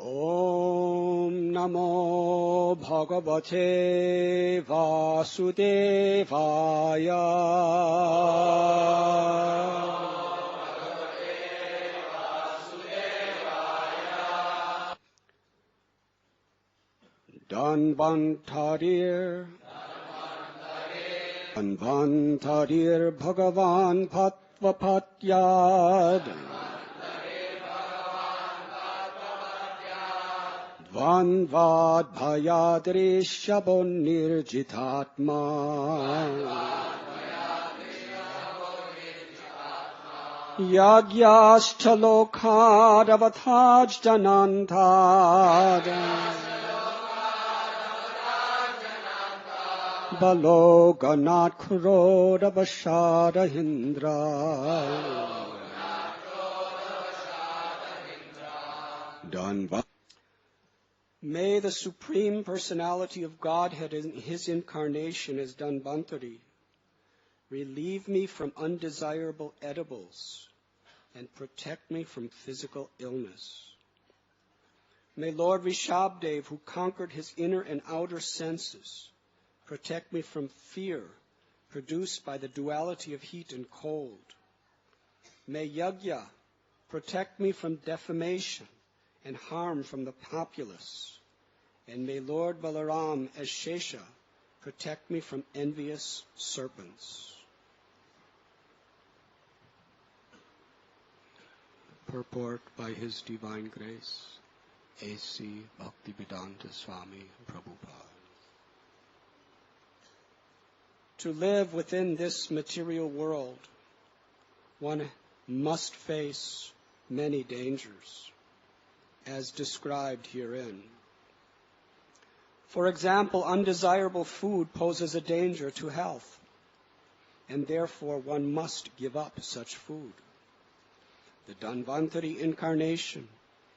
Om Namo Bhagavate Vasudevaya. Danvantarir Bhagavan Patvapatyad Dvanvad Bhayadrishabon Nirjitatma Yagyashthalokad Avataj Janantad Baloganat Kuroda Bashada Hindra. May the Supreme Personality of Godhead in His incarnation as Dhanvantari relieve me from undesirable edibles and protect me from physical illness. May Lord Rishabdev, who conquered his inner and outer senses, protect me from fear produced by the duality of heat and cold. May Yajna protect me from defamation and harm from the populace. And may Lord Balaram as Shesha protect me from envious serpents. Purport by His Divine Grace, A.C. Bhaktivedanta Swami Prabhupada. To live within this material world, one must face many dangers, as described herein. For example, undesirable food poses a danger to health, and therefore one must give up such food. The Dhanvantari incarnation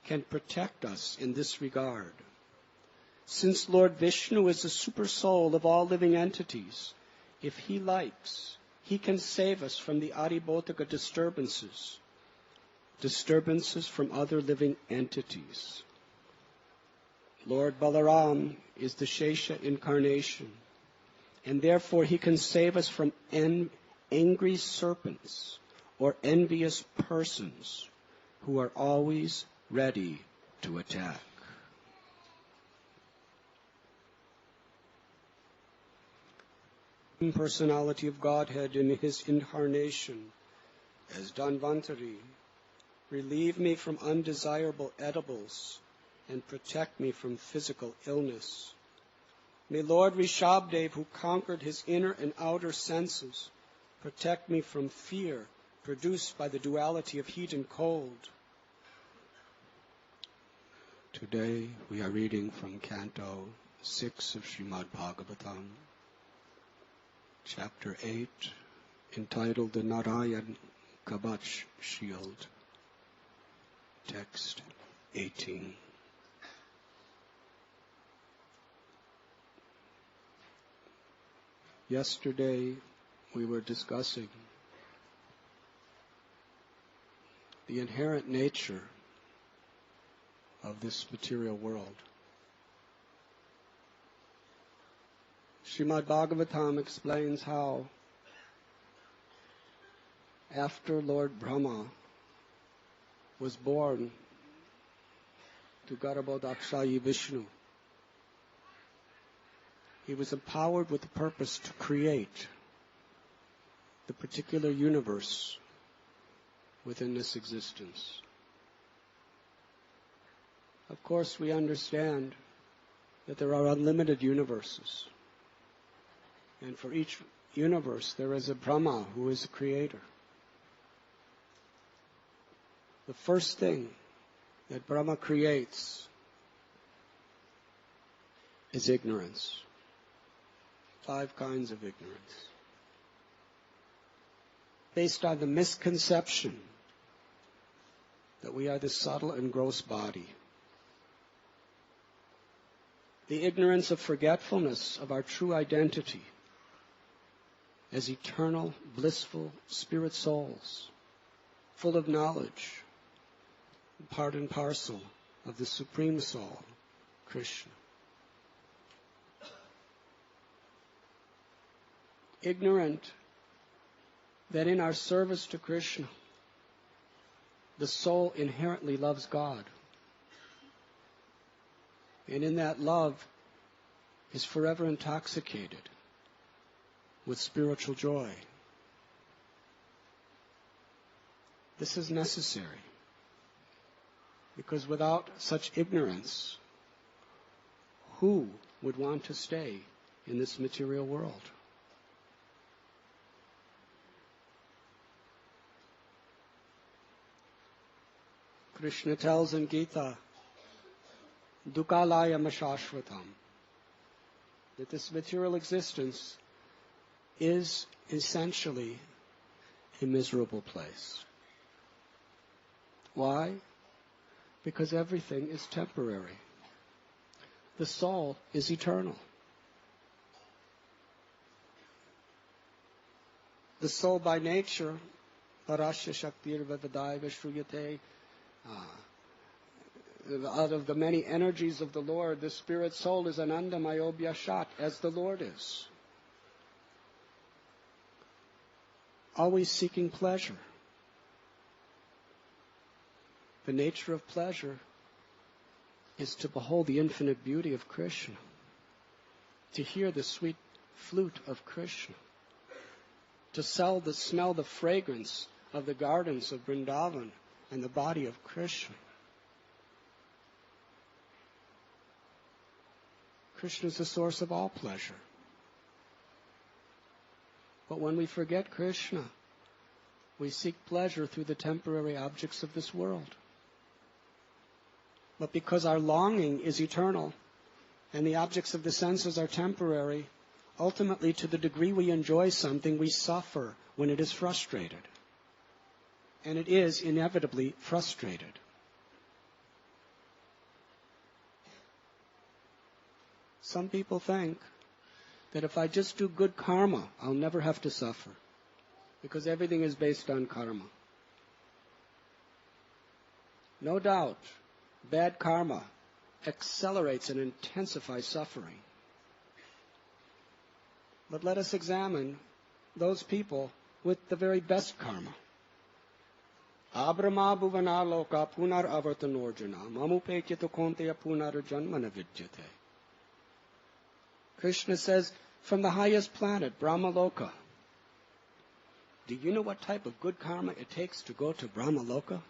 can protect us in this regard. Since Lord Vishnu is the super soul of all living entities, if He likes, He can save us from the Adibhotaka disturbances from other living entities. Lord Balaram is the Shesha incarnation, and therefore He can save us from angry serpents or envious persons who are always ready to attack. Personality of Godhead in His incarnation as Dhanvantari, relieve me from undesirable edibles and protect me from physical illness. May Lord Rishabdev, who conquered his inner and outer senses, protect me from fear produced by the duality of heat and cold. Today we are reading from Canto 6 of Srimad Bhagavatam, Chapter 8, entitled The Narayan Kabach Shield, Text 18. Yesterday we were discussing the inherent nature of this material world. Srimad Bhagavatam explains how after Lord Brahma was born to Garbhodakshayi Vishnu, he was empowered with the purpose to create the particular universe within this existence. Of course, we understand that there are unlimited universes. And for each universe, there is a Brahma who is a creator. The first thing that Brahma creates is ignorance. 5 kinds of ignorance. Based on the misconception that we are the subtle and gross body. The ignorance of forgetfulness of our true identity as eternal, blissful spirit souls, full of knowledge, part and parcel of the Supreme Soul, Krishna. Ignorant that in our service to Krishna, the soul inherently loves God. And in that love is forever intoxicated with spiritual joy. This is necessary, because without such ignorance, who would want to stay in this material world? Krishna tells in Gita, Dukalaya Mashashvatam, that this material existence is essentially a miserable place. Why? Because everything is temporary. The soul is eternal. The soul by nature, Parasya Shaktir Vavadai Vashruyate, out of the many energies of the Lord, the spirit soul is Anandamayo Bhyashat, as the Lord is. Always seeking pleasure. The nature of pleasure is to behold the infinite beauty of Krishna, to hear the sweet flute of Krishna, to smell the fragrance of the gardens of Vrindavan and the body of Krishna. Krishna is the source of all pleasure. But when we forget Krishna, we seek pleasure through the temporary objects of this world. But because our longing is eternal and the objects of the senses are temporary, ultimately, to the degree we enjoy something, we suffer when it is frustrated. And it is inevitably frustrated. Some people think that if I just do good karma, I'll never have to suffer, because everything is based on karma. No doubt, bad karma accelerates and intensifies suffering. But let us examine those people with the very best karma. Abrama bhuvana loka punar avartanorjana mamupekyato konteya punar janmana vidyate. Krishna says, from the highest planet, Brahmaloka. Do you know what type of good karma it takes to go to Brahmaloka?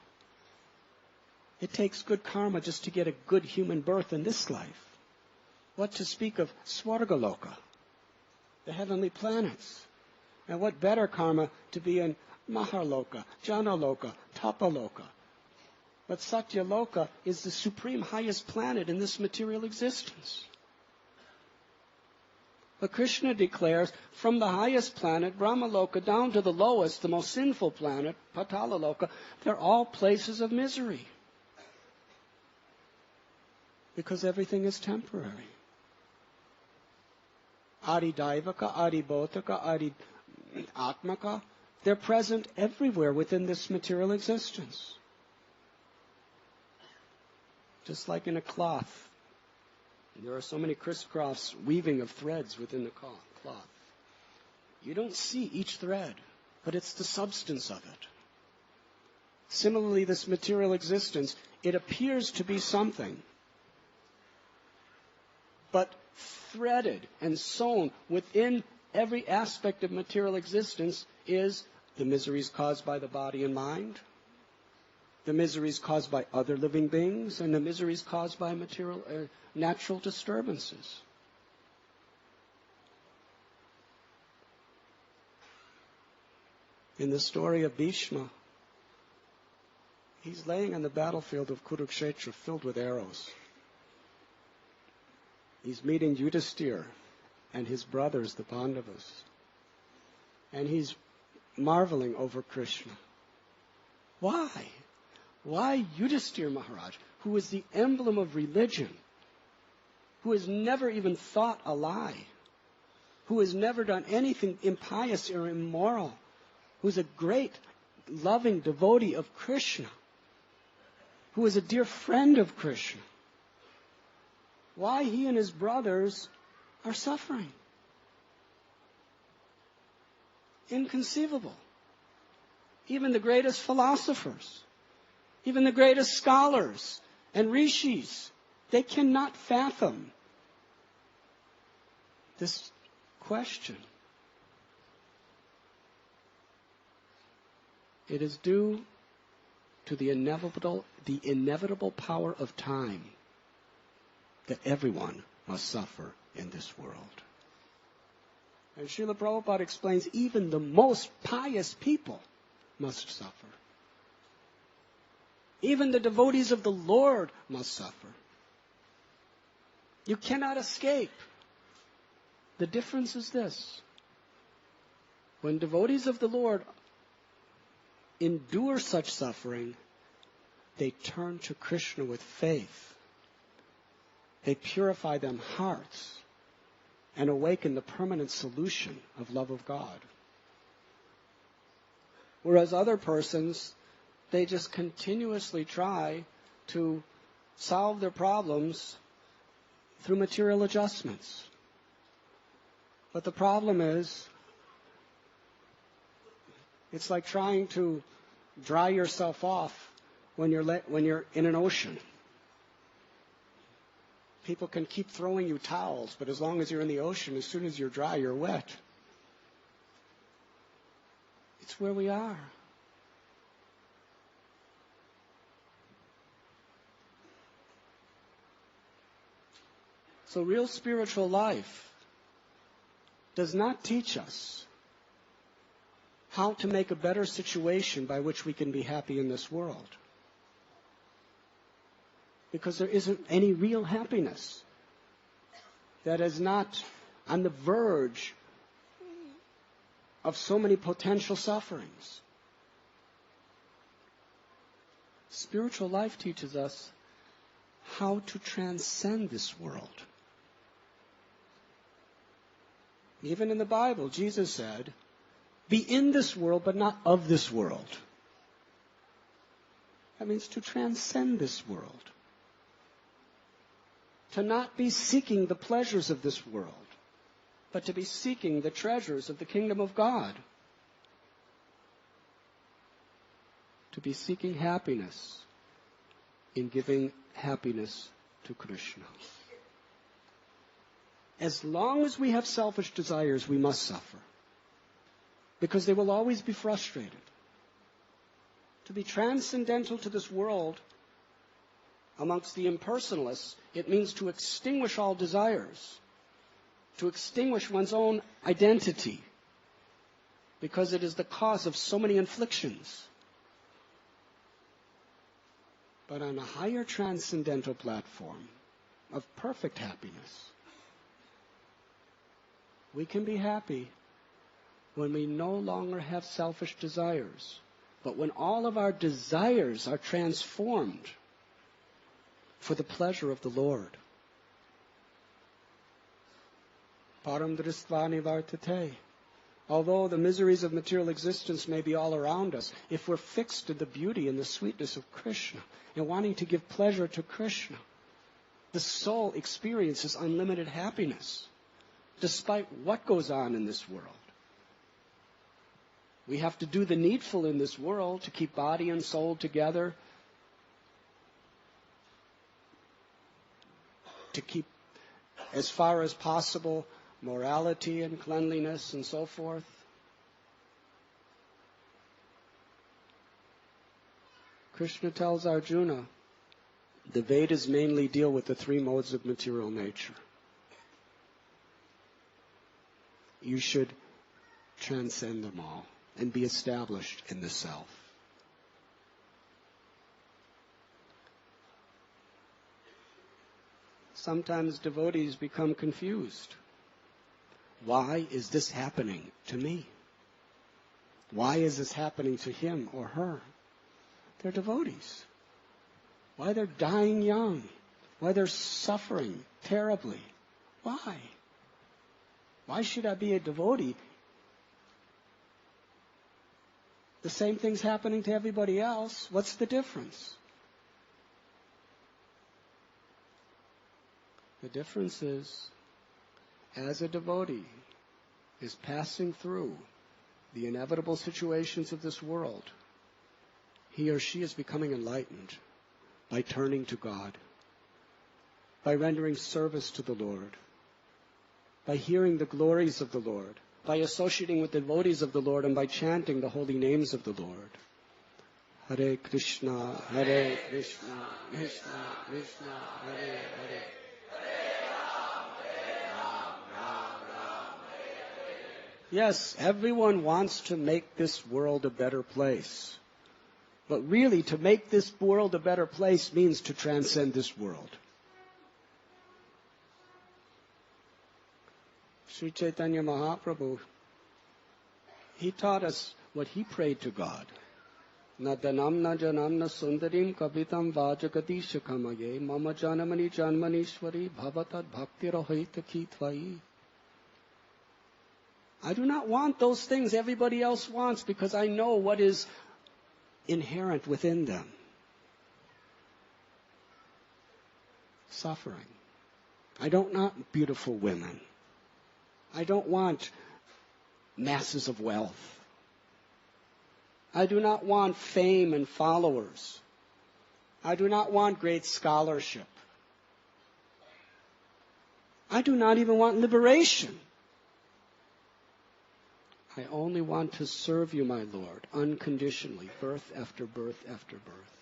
It takes good karma just to get a good human birth in this life. What to speak of Swargaloka, the heavenly planets. And what better karma to be in Maharloka, Janaloka, Tapaloka. But Satyaloka is the supreme highest planet in this material existence. But Krishna declares, from the highest planet, Brahmaloka, down to the lowest, the most sinful planet, Patalaloka, they're all places of misery. Because everything is temporary. Adi Daivaka, Adi Bhotaka, Adi Atmaka, they're present everywhere within this material existence. Just like in a cloth. There are so many crisscross weaving of threads within the cloth. You don't see each thread, but it's the substance of it. Similarly, this material existence, it appears to be something, but threaded and sewn within every aspect of material existence is the miseries caused by the body and mind, the miseries caused by other living beings, and the miseries caused by natural disturbances. In the story of Bhishma, he's laying on the battlefield of Kurukshetra filled with arrows. He's meeting Yudhisthira and his brothers, the Pandavas. And he's marveling over Krishna. Why? Why Yudhisthira Maharaj, who is the emblem of religion, who has never even thought a lie, who has never done anything impious or immoral, who's a great, loving devotee of Krishna, who is a dear friend of Krishna, why he and his brothers are suffering. Inconceivable. Even the greatest philosophers, even the greatest scholars and rishis, they cannot fathom this question. It is due to the inevitable power of time that everyone must suffer in this world. And Srila Prabhupada explains even the most pious people must suffer. Even the devotees of the Lord must suffer. You cannot escape. The difference is this. When devotees of the Lord endure such suffering, they turn to Krishna with faith. They purify their hearts and awaken the permanent solution of love of God. Whereas other persons, they just continuously try to solve their problems through material adjustments. But the problem is, it's like trying to dry yourself off when you're in an ocean. People can keep throwing you towels, but as long as you're in the ocean, as soon as you're dry, you're wet. It's where we are. So real spiritual life does not teach us how to make a better situation by which we can be happy in this world. Because there isn't any real happiness that is not on the verge of so many potential sufferings. Spiritual life teaches us how to transcend this world. Even in the Bible, Jesus said, "Be in this world, but not of this world." That means to transcend this world. To not be seeking the pleasures of this world, but to be seeking the treasures of the kingdom of God. To be seeking happiness in giving happiness to Krishna. As long as we have selfish desires, we must suffer, because they will always be frustrated. To be transcendental to this world, amongst the impersonalists, it means to extinguish all desires, to extinguish one's own identity, because it is the cause of so many afflictions. But on a higher transcendental platform of perfect happiness, we can be happy when we no longer have selfish desires, but when all of our desires are transformed for the pleasure of the Lord. Param dristva nivartate. Although the miseries of material existence may be all around us, if we're fixed to the beauty and the sweetness of Krishna and wanting to give pleasure to Krishna, the soul experiences unlimited happiness, despite what goes on in this world. We have to do the needful in this world to keep body and soul together, to keep, as far as possible, morality and cleanliness and so forth. Krishna tells Arjuna, the Vedas mainly deal with the three modes of material nature. You should transcend them all and be established in the self. Sometimes devotees become confused. Why is this happening to me? Why is this happening to him or her? They're devotees. Why they're dying young? Why they're suffering terribly? Why? Why should I be a devotee? The same thing's happening to everybody else. What's the difference? The difference is, as a devotee is passing through the inevitable situations of this world, he or she is becoming enlightened by turning to God, by rendering service to the Lord, by hearing the glories of the Lord, by associating with the devotees of the Lord, and by chanting the holy names of the Lord. Hare Krishna, Hare Krishna, Krishna Krishna, Hare Hare. Yes, everyone wants to make this world a better place. But really, to make this world a better place means to transcend this world. Sri Chaitanya Mahaprabhu, he taught us what he prayed to God. Na danam na janam na sundarim kavitam vajagati shakamaye mama janamani janmanishwari bhavatad bhaktirahita kitvai. I do not want those things everybody else wants because I know what is inherent within them. Suffering. I don't want beautiful women. I don't want masses of wealth. I do not want fame and followers. I do not want great scholarship. I do not even want liberation. I only want to serve you, my Lord, unconditionally, birth after birth after birth.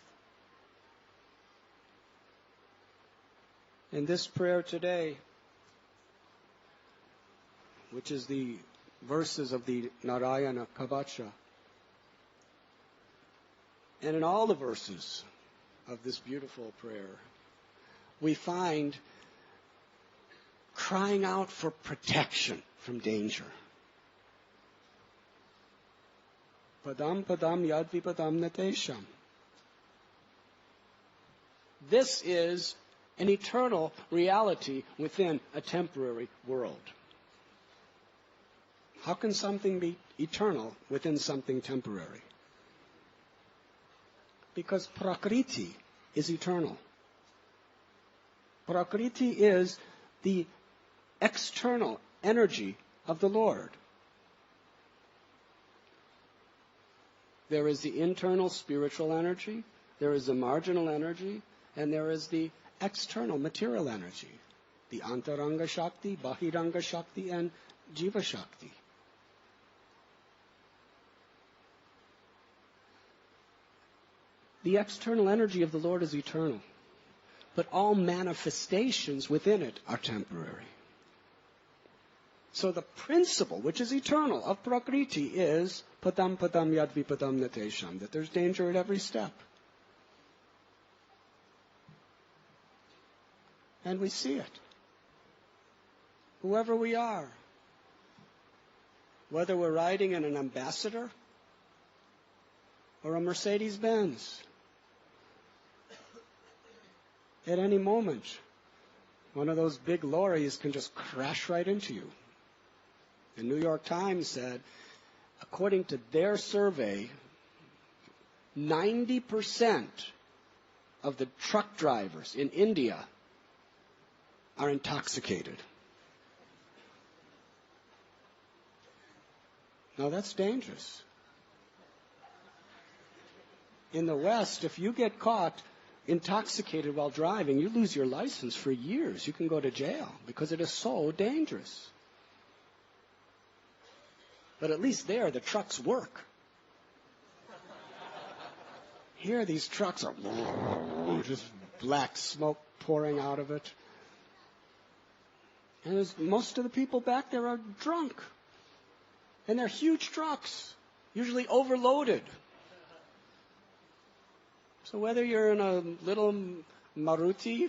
In this prayer today, which is the verses of the Narayana Kavacha, and in all the verses of this beautiful prayer, we find crying out for protection from danger. Padam padam yad vipadam natesham. This is an eternal reality within a temporary world. How can something be eternal within something temporary? Because Prakriti is eternal. Prakriti is the external energy of the Lord. There is the internal spiritual energy, there is the marginal energy, and there is the external material energy, the Antaranga Shakti, Bahiranga Shakti, and Jiva Shakti. The external energy of the Lord is eternal, but all manifestations within it are temporary. So the principle, which is eternal, of Prakriti is padam padam yad vipadam natesham, that there's danger at every step. And we see it. Whoever we are, whether we're riding in an Ambassador or a Mercedes-Benz, at any moment, one of those big lorries can just crash right into you. The New York Times said, according to their survey, 90% of the truck drivers in India are intoxicated. Now that's dangerous. In the West, if you get caught intoxicated while driving, you lose your license for years. You can go to jail because it is so dangerous. But at least there, the trucks work. Here, these trucks are just black smoke pouring out of it. And most of the people back there are drunk. And they're huge trucks, usually overloaded. So whether you're in a little Maruti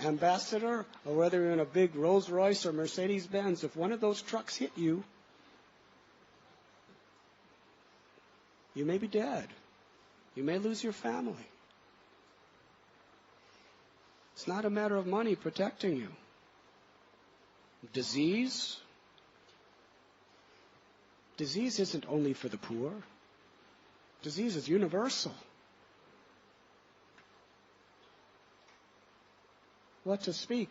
Ambassador or whether you're in a big Rolls Royce or Mercedes-Benz, if one of those trucks hit you, you may be dead. You may lose your family. It's not a matter of money protecting you. Disease isn't only for the poor. Disease is universal. What to speak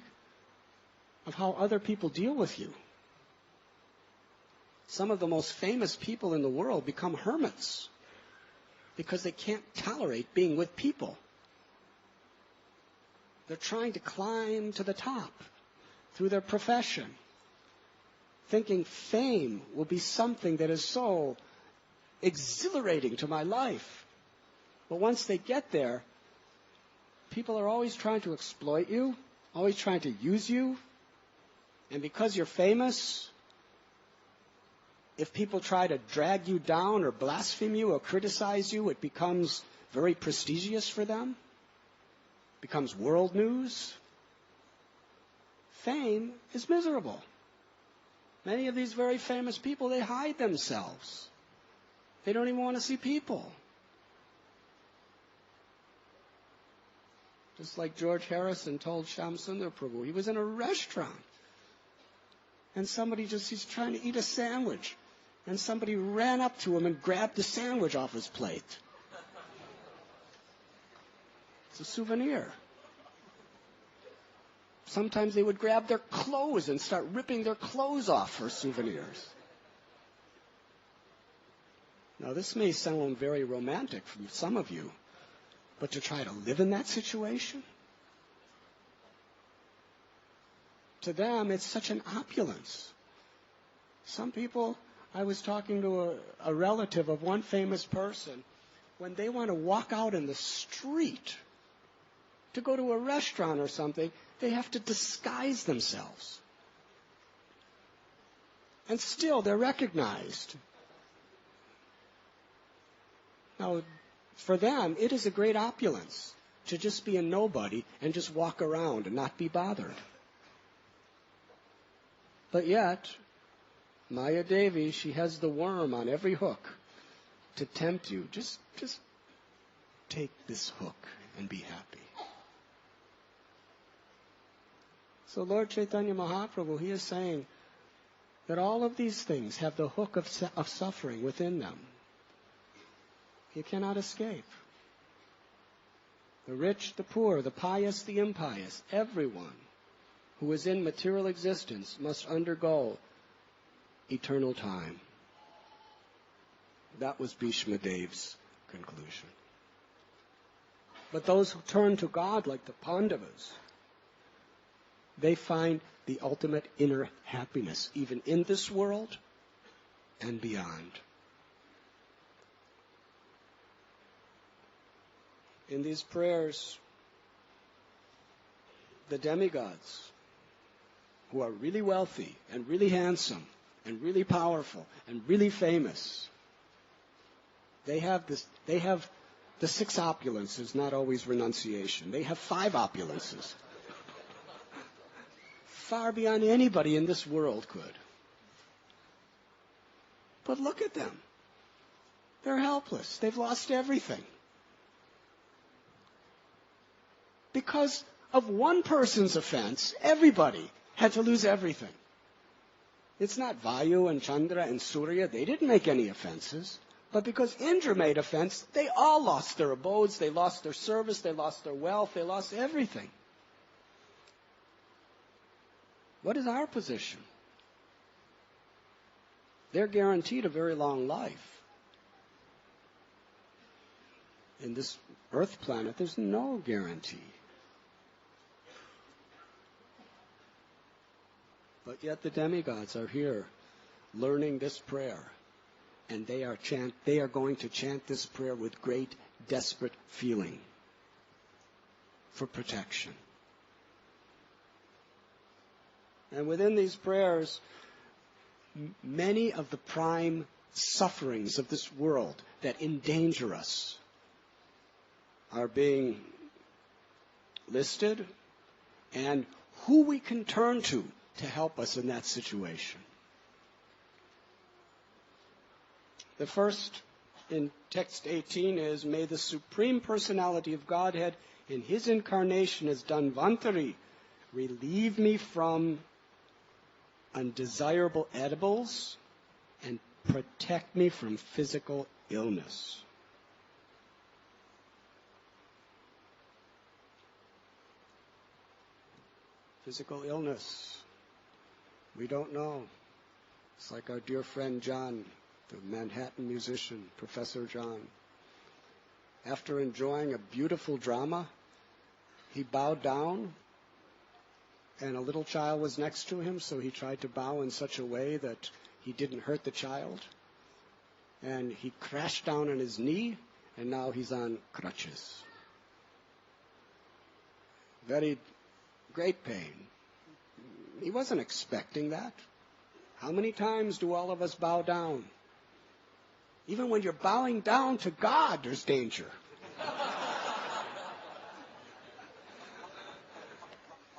of how other people deal with you. Some of the most famous people in the world become hermits because they can't tolerate being with people. They're trying to climb to the top through their profession, thinking fame will be something that is so exhilarating to my life. But once they get there, people are always trying to exploit you, always trying to use you. And because you're famous, if people try to drag you down or blaspheme you or criticize you, it becomes very prestigious for them, becomes world news. Fame is miserable. Many of these very famous people, they hide themselves. They don't even want to see people. Just like George Harrison told Shyam Sundar Prabhu, he was in a restaurant and he's trying to eat a sandwich, and somebody ran up to him and grabbed the sandwich off his plate. It's a souvenir. Sometimes they would grab their clothes and start ripping their clothes off for souvenirs. Now, this may sound very romantic from some of you, but to try to live in that situation? To them, it's such an opulence. Some people, I was talking to a relative of one famous person, when they want to walk out in the street to go to a restaurant or something, they have to disguise themselves. And still, they're recognized. Now, for them, it is a great opulence to just be a nobody and just walk around and not be bothered. But yet, Maya Devi, she has the worm on every hook to tempt you. Just take this hook and be happy. So Lord Chaitanya Mahaprabhu, he is saying that all of these things have the hook of suffering within them. You cannot escape. The rich, the poor, the pious, the impious, everyone who is in material existence must undergo eternal time. That was Bhishma Dev's conclusion. But those who turn to God, like the Pandavas, they find the ultimate inner happiness, even in this world and beyond. In these prayers, the demigods, who are really wealthy and really handsome and really powerful and really famous, they have the 6 opulences, not always renunciation. They have 5 opulences. Far beyond anybody in this world could. But look at them. They're helpless. They've lost everything. Because of one person's offense, everybody had to lose everything. It's not Vayu and Chandra and Surya. They didn't make any offenses. But because Indra made offense, they all lost their abodes, they lost their service, they lost their wealth, they lost everything. What is our position? They're guaranteed a very long life. In this earth planet, there's no guarantee. But yet the demigods are here learning this prayer. And they are going to chant this prayer with great, desperate feeling for protection. And within these prayers, many of the prime sufferings of this world that endanger us are being listed, and who we can turn to help us in that situation. The first in text 18 is, may the Supreme Personality of Godhead in His incarnation as Dhanvantari relieve me from undesirable edibles and protect me from physical illness. Physical illness. We don't know. It's like our dear friend John, the Manhattan musician, Professor John. After enjoying a beautiful drama, he bowed down, and a little child was next to him, so he tried to bow in such a way that he didn't hurt the child. And he crashed down on his knee, and now he's on crutches. Very great pain. He wasn't expecting that. How many times do all of us bow down? Even when you're bowing down to God, there's danger.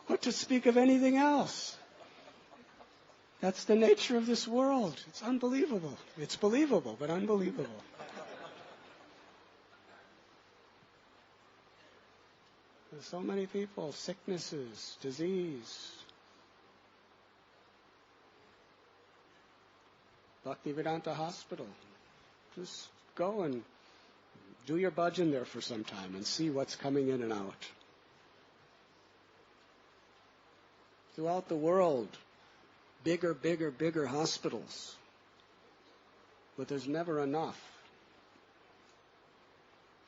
What to speak of anything else? That's the nature of this world. It's unbelievable. It's believable, but unbelievable. There's so many people, sicknesses, disease. Bhaktivedanta Hospital. Just go and do your bhajan there for some time and see what's coming in and out. Throughout the world, bigger hospitals. But there's never enough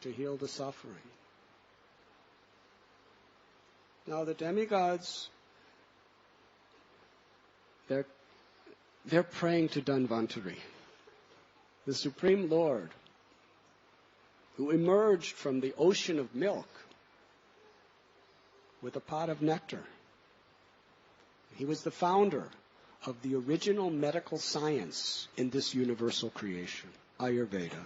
to heal the suffering. Now the demigods, they're praying to Dhanvantari, the Supreme Lord, who emerged from the ocean of milk with a pot of nectar. He was the founder of the original medical science in this universal creation, Ayurveda.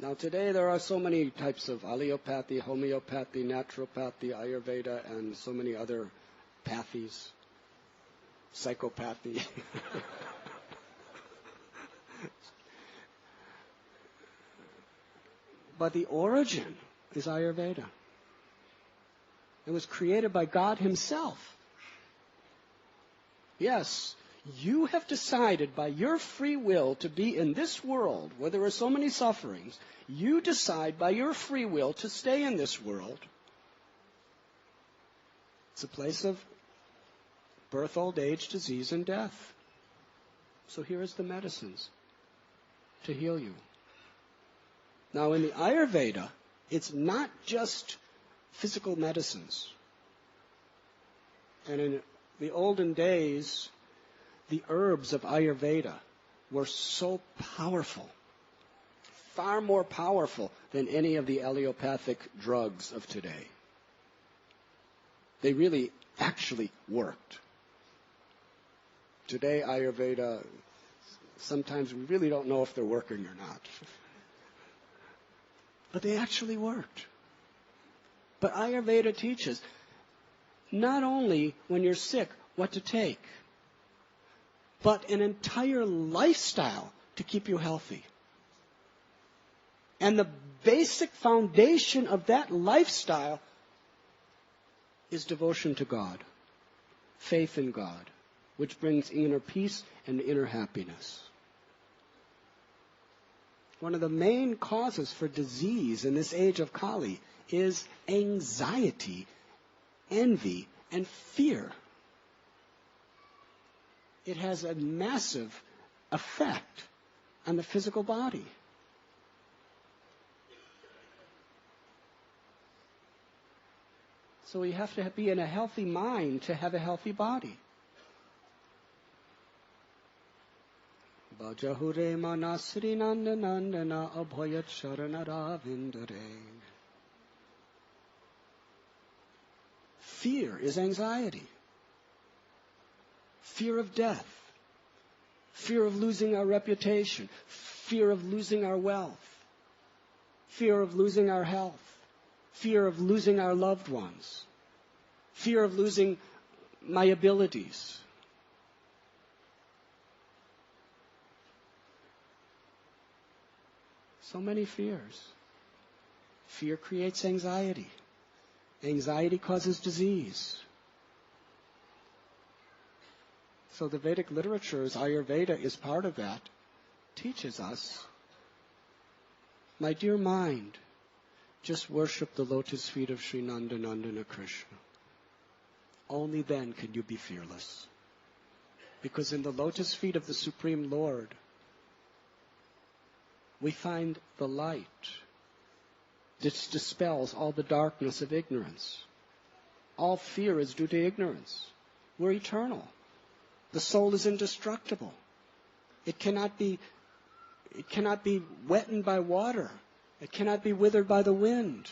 Now today there are so many types of allopathy, homeopathy, naturopathy, Ayurveda, and so many other pathies, psychopathy. But the origin is Ayurveda. It was created by God Himself. Yes, you have decided by your free will to be in this world where there are so many sufferings. You decide by your free will to stay in this world. It's a place of birth, old age, disease, and death. So here is the medicines to heal you. Now in the Ayurveda, it's not just physical medicines. And in the olden days, the herbs of Ayurveda were so powerful, far more powerful than any of the allopathic drugs of today. They really actually worked. Today, Ayurveda, sometimes we really don't know if they're working or not. But they actually worked. But Ayurveda teaches not only when you're sick what to take, but an entire lifestyle to keep you healthy. And the basic foundation of that lifestyle is devotion to God, faith in God, which brings inner peace and inner happiness. One of the main causes for disease in this age of Kali is anxiety, envy, and fear. It has a massive effect on the physical body. So you have to be in a healthy mind to have a healthy body. Bhajahure manasri nandana abhayat sharanara. Fear is anxiety. Fear of death. Fear of losing our reputation. Fear of losing our wealth. Fear of losing our health. Fear of losing our loved ones. Fear of losing my abilities. So many fears. Fear creates anxiety. Anxiety causes disease. So the Vedic literatures, Ayurveda is part of that, teaches us, my dear mind, just worship the lotus feet of Sri Nandanandana Krishna. only then can you be fearless. Because in the lotus feet of the Supreme Lord, we find the light that dispels all the darkness of ignorance. All fear is due to ignorance. We're eternal. The soul is indestructible. It cannot be wetted by water. It cannot be withered by the wind.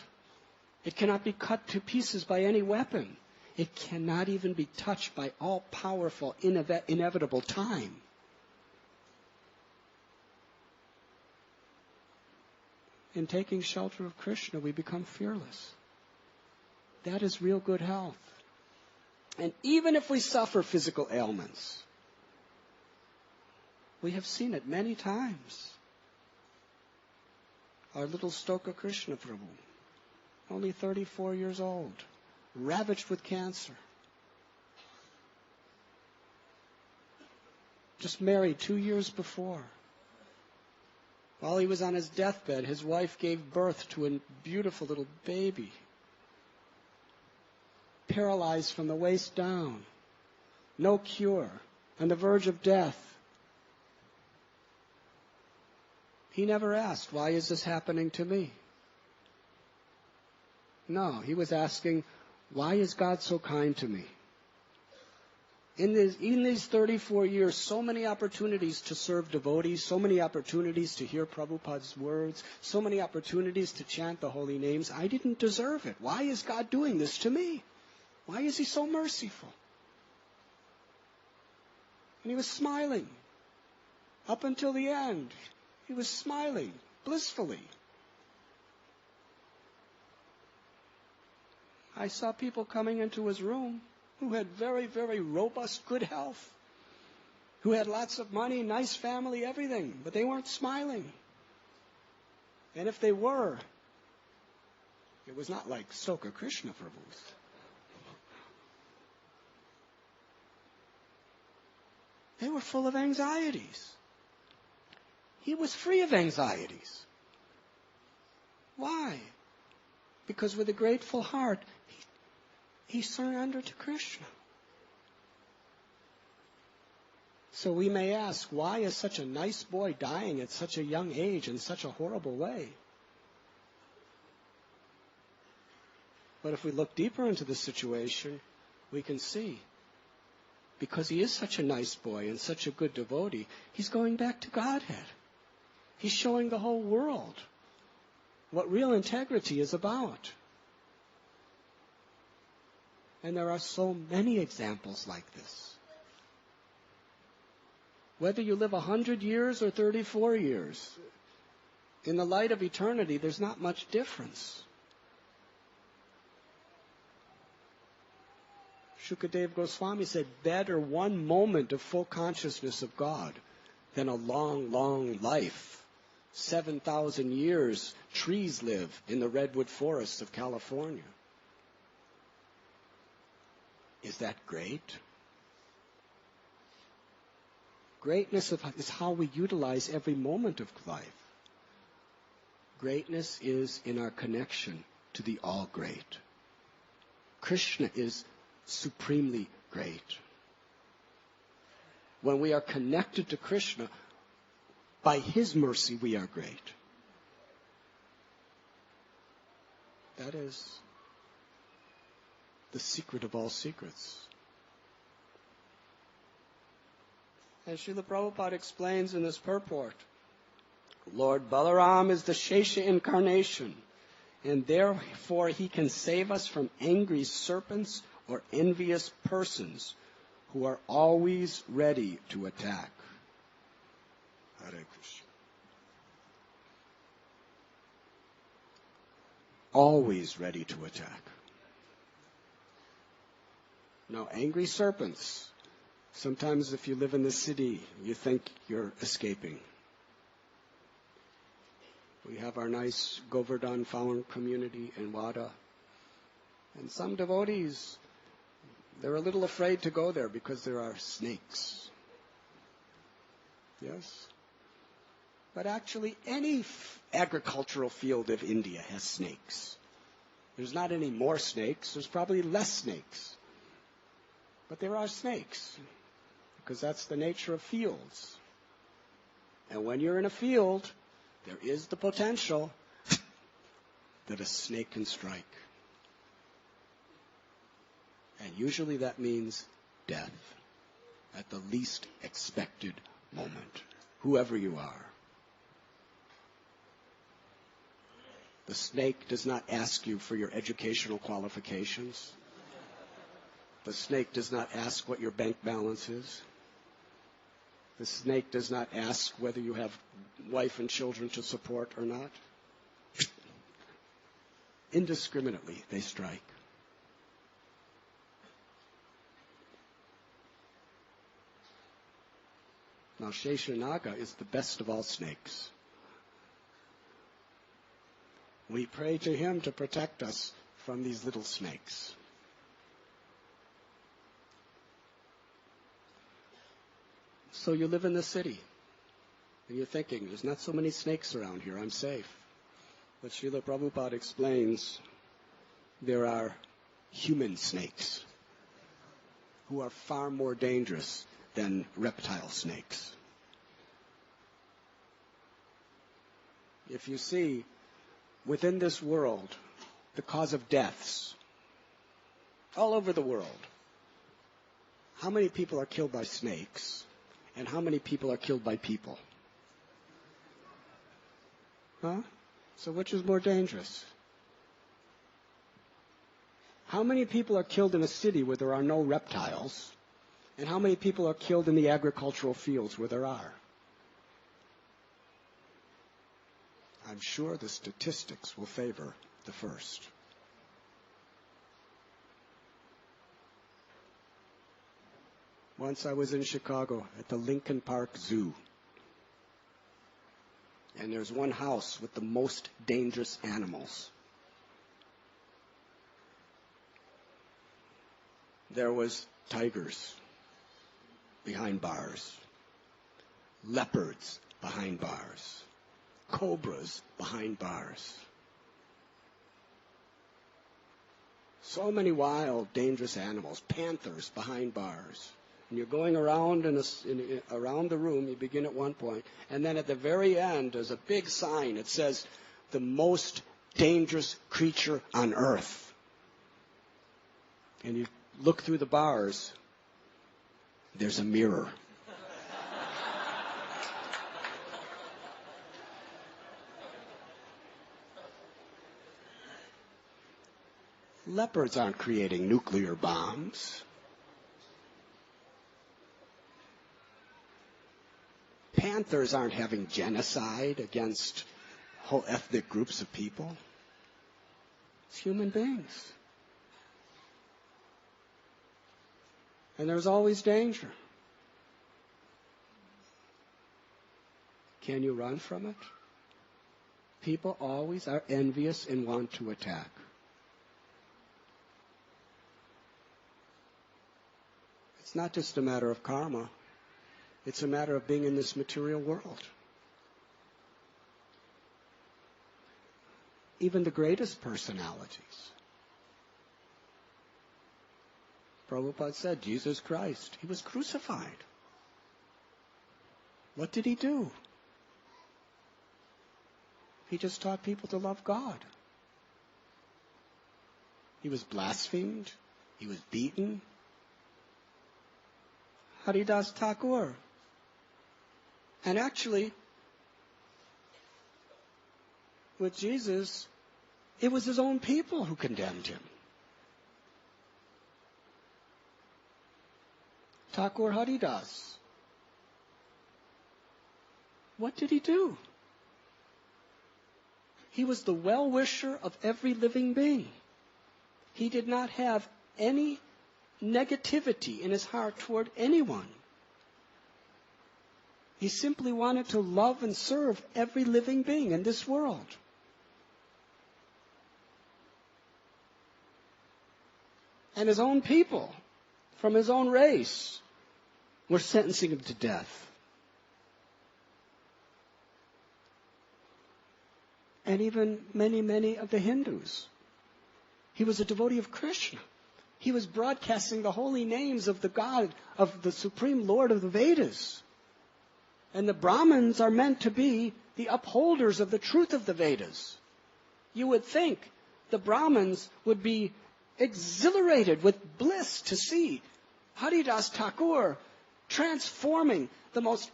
It cannot be cut to pieces by any weapon. It cannot even be touched by all-powerful, inevitable time. In taking shelter of Krishna, we become fearless. That is real good health. And even if we suffer physical ailments, we have seen it many times. Our little Stoka Krishna Prabhu, only 34 years old, ravaged with cancer. Just married 2 years before. While he was on his deathbed, his wife gave birth to a beautiful little baby, paralyzed from the waist down, no cure, on the verge of death. He never asked, why is this happening to me? No, he was asking, why is God so kind to me? In these 34 years, so many opportunities to serve devotees, so many opportunities to hear Prabhupada's words, so many opportunities to chant the holy names. I didn't deserve it. Why is God doing this to me? Why is he so merciful? And he was smiling. Up until the end, he was smiling blissfully. I saw people coming into his room who had very, very robust, good health, who had lots of money, nice family, everything, but they weren't smiling. And if they were, it was not like Stoka Krishna Prabhu's. They were full of anxieties. He was free of anxieties. Why? Because with a grateful heart, he surrendered to Krishna. So we may ask, why is such a nice boy dying at such a young age in such a horrible way? But if we look deeper into the situation, we can see, because he is such a nice boy and such a good devotee, he's going back to Godhead. He's showing the whole world what real integrity is about. And there are so many examples like this. Whether you live 100 years or 34 years, in the light of eternity, there's not much difference. Shukadev Goswami said, better one moment of full consciousness of God than a long, long life. 7,000 years trees live in the redwood forests of California. Is that great? Greatness is how we utilize every moment of life. Greatness is in our connection to the all-great. Krishna is supremely great. When we are connected to Krishna, by his mercy we are great. That is the secret of all secrets. As Srila Prabhupada explains in this purport, Lord Balaram is the Shesha incarnation, and therefore he can save us from angry serpents or envious persons who are always ready to attack. Hare Krishna. Always ready to attack. Now, angry serpents, sometimes if you live in the city, you think you're escaping. We have our nice Govardhan Farm community in Wada. And some devotees, they're a little afraid to go there because there are snakes. Yes? But actually, any agricultural field of India has snakes. There's not any more snakes. There's probably less snakes. But there are snakes, because that's the nature of fields. And when you're in a field, there is the potential that a snake can strike. And usually that means death at the least expected moment, whoever you are. The snake does not ask you for your educational qualifications. The snake does not ask what your bank balance is. The snake does not ask whether you have wife and children to support or not. Indiscriminately, they strike. Now, Sheshanaga is the best of all snakes. We pray to him to protect us from these little snakes. So you live in the city, and you're thinking, there's not so many snakes around here, I'm safe. But Srila Prabhupada explains there are human snakes who are far more dangerous than reptile snakes. If you see, within this world, the cause of deaths, all over the world, how many people are killed by snakes, and how many people are killed by people? Huh? So which is more dangerous? How many people are killed in a city where there are no reptiles, and how many people are killed in the agricultural fields where there are? I'm sure the statistics will favor the first. Once I was in Chicago at the Lincoln Park Zoo, and there's one house with the most dangerous animals. There was tigers behind bars, leopards behind bars, cobras behind bars. So many wild, dangerous animals, panthers behind bars. And you're going around around the room, you begin at one point, and then at the very end there's a big sign. It says, the most dangerous creature on earth. And you look through the bars, there's a mirror. Leopards aren't creating nuclear bombs. Panthers aren't having genocide against whole ethnic groups of people. It's human beings. And there's always danger. Can you run from it? People always are envious and want to attack. It's not just a matter of karma. It's a matter of being in this material world. Even the greatest personalities. Prabhupada said, Jesus Christ, he was crucified. What did he do? He just taught people to love God. He was blasphemed. He was beaten. Haridas Thakur. And actually, with Jesus, it was his own people who condemned him. Thakur Haridas. What did he do? He was the well-wisher of every living being. He did not have any negativity in his heart toward anyone. He simply wanted to love and serve every living being in this world. And his own people, from his own race, were sentencing him to death. And even many, many of the Hindus. He was a devotee of Krishna. He was broadcasting the holy names of the God, of the Supreme Lord of the Vedas. And the Brahmins are meant to be the upholders of the truth of the Vedas. You would think the Brahmins would be exhilarated with bliss to see Haridas Thakur transforming the most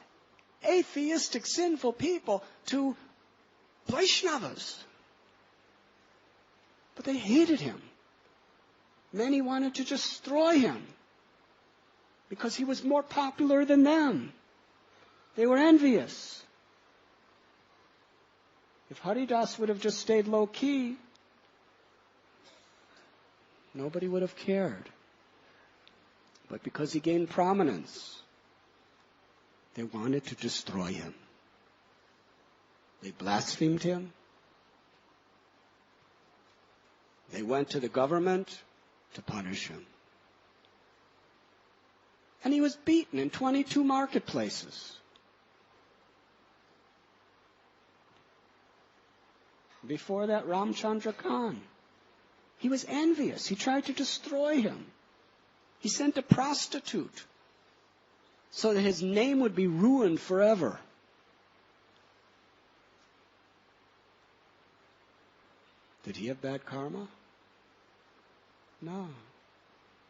atheistic, sinful people to Vaishnavas. But they hated him. Many wanted to destroy him because he was more popular than them. They were envious. If Haridas would have just stayed low-key, nobody would have cared. But because he gained prominence, they wanted to destroy him. They blasphemed him. They went to the government to punish him. And he was beaten in 22 marketplaces. Before that, Ramchandra Khan. He was envious. He tried to destroy him. He sent a prostitute so that his name would be ruined forever. Did he have bad karma? No.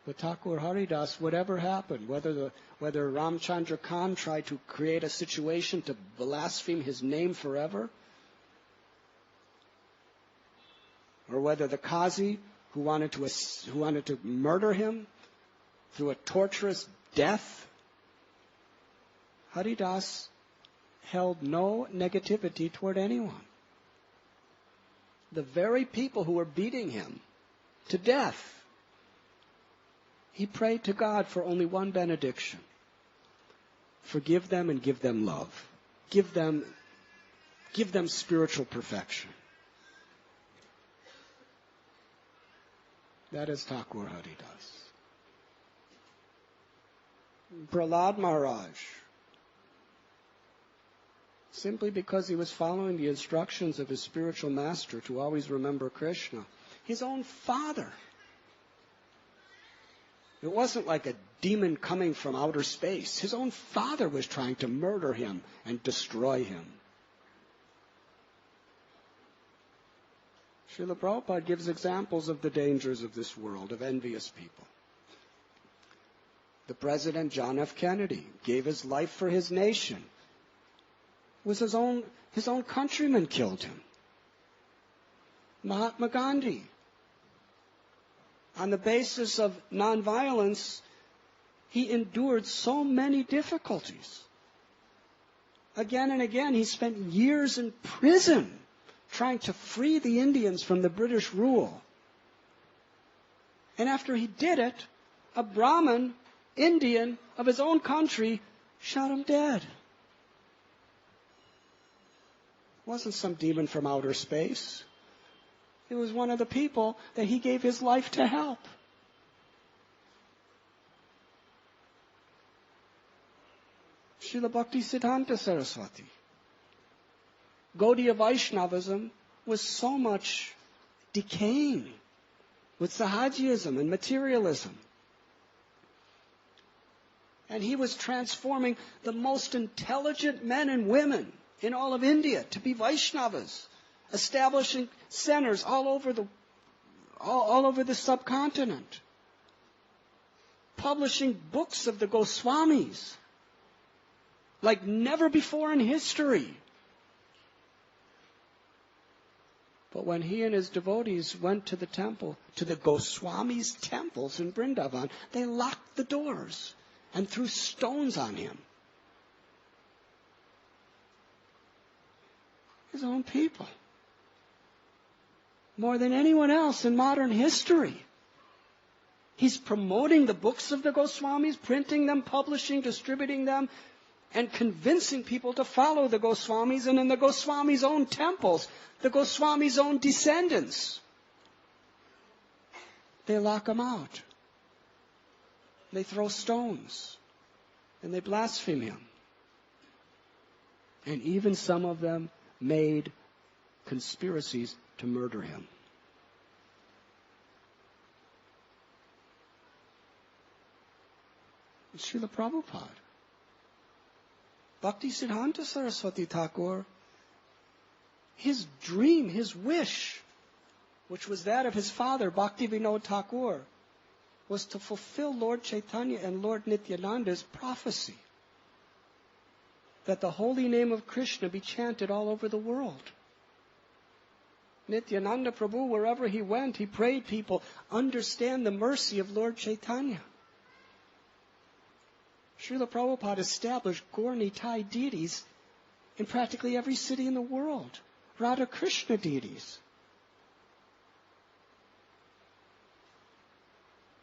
But Thakur Haridas, whatever happened, whether Ramchandra Khan tried to create a situation to blaspheme his name forever, or whether the Qazi who wanted to murder him through a torturous death, Haridas held no negativity toward anyone. The very people who were beating him to death, he prayed to God for only one benediction. Forgive them and give them love. Give them spiritual perfection. That is Thakur Haridas. Prahlad Maharaj, simply because he was following the instructions of his spiritual master to always remember Krishna, his own father. It wasn't like a demon coming from outer space. His own father was trying to murder him and destroy him. Srila Prabhupada gives examples of the dangers of this world, of envious people. The President, John F. Kennedy, gave his life for his nation. It was his own countrymen killed him. Mahatma Gandhi, on the basis of nonviolence, he endured so many difficulties. Again and again, he spent years in prison trying to free the Indians from the British rule. And after he did it, a Brahmin Indian of his own country shot him dead. It wasn't some demon from outer space. It was one of the people that he gave his life to help. Srila Bhaktisiddhanta Saraswati. Gaudiya Vaishnavism was so much decaying with Sahajism and materialism. And he was transforming the most intelligent men and women in all of India to be Vaishnavas, establishing centers all over the subcontinent, publishing books of the Goswamis like never before in history. But when he and his devotees went to the temple, to the Goswamis' temples in Vrindavan, they locked the doors and threw stones on him. His own people. More than anyone else in modern history. He's promoting the books of the Goswamis, printing them, publishing, distributing them, and convincing people to follow the Goswamis, and in the Goswamis' own temples, the Goswamis' own descendants. They lock him out. They throw stones. And they blaspheme him. And even some of them made conspiracies to murder him. It's Srila Prabhupada. Bhakti Siddhanta Saraswati Thakur, his dream, his wish, which was that of his father, Bhakti Vinod Thakur, was to fulfill Lord Chaitanya and Lord Nityananda's prophecy that the holy name of Krishna be chanted all over the world. Nityananda Prabhu, wherever he went, he prayed people understand the mercy of Lord Chaitanya. Srila Prabhupada established Gaur Nitai deities in practically every city in the world. Radha Krishna deities.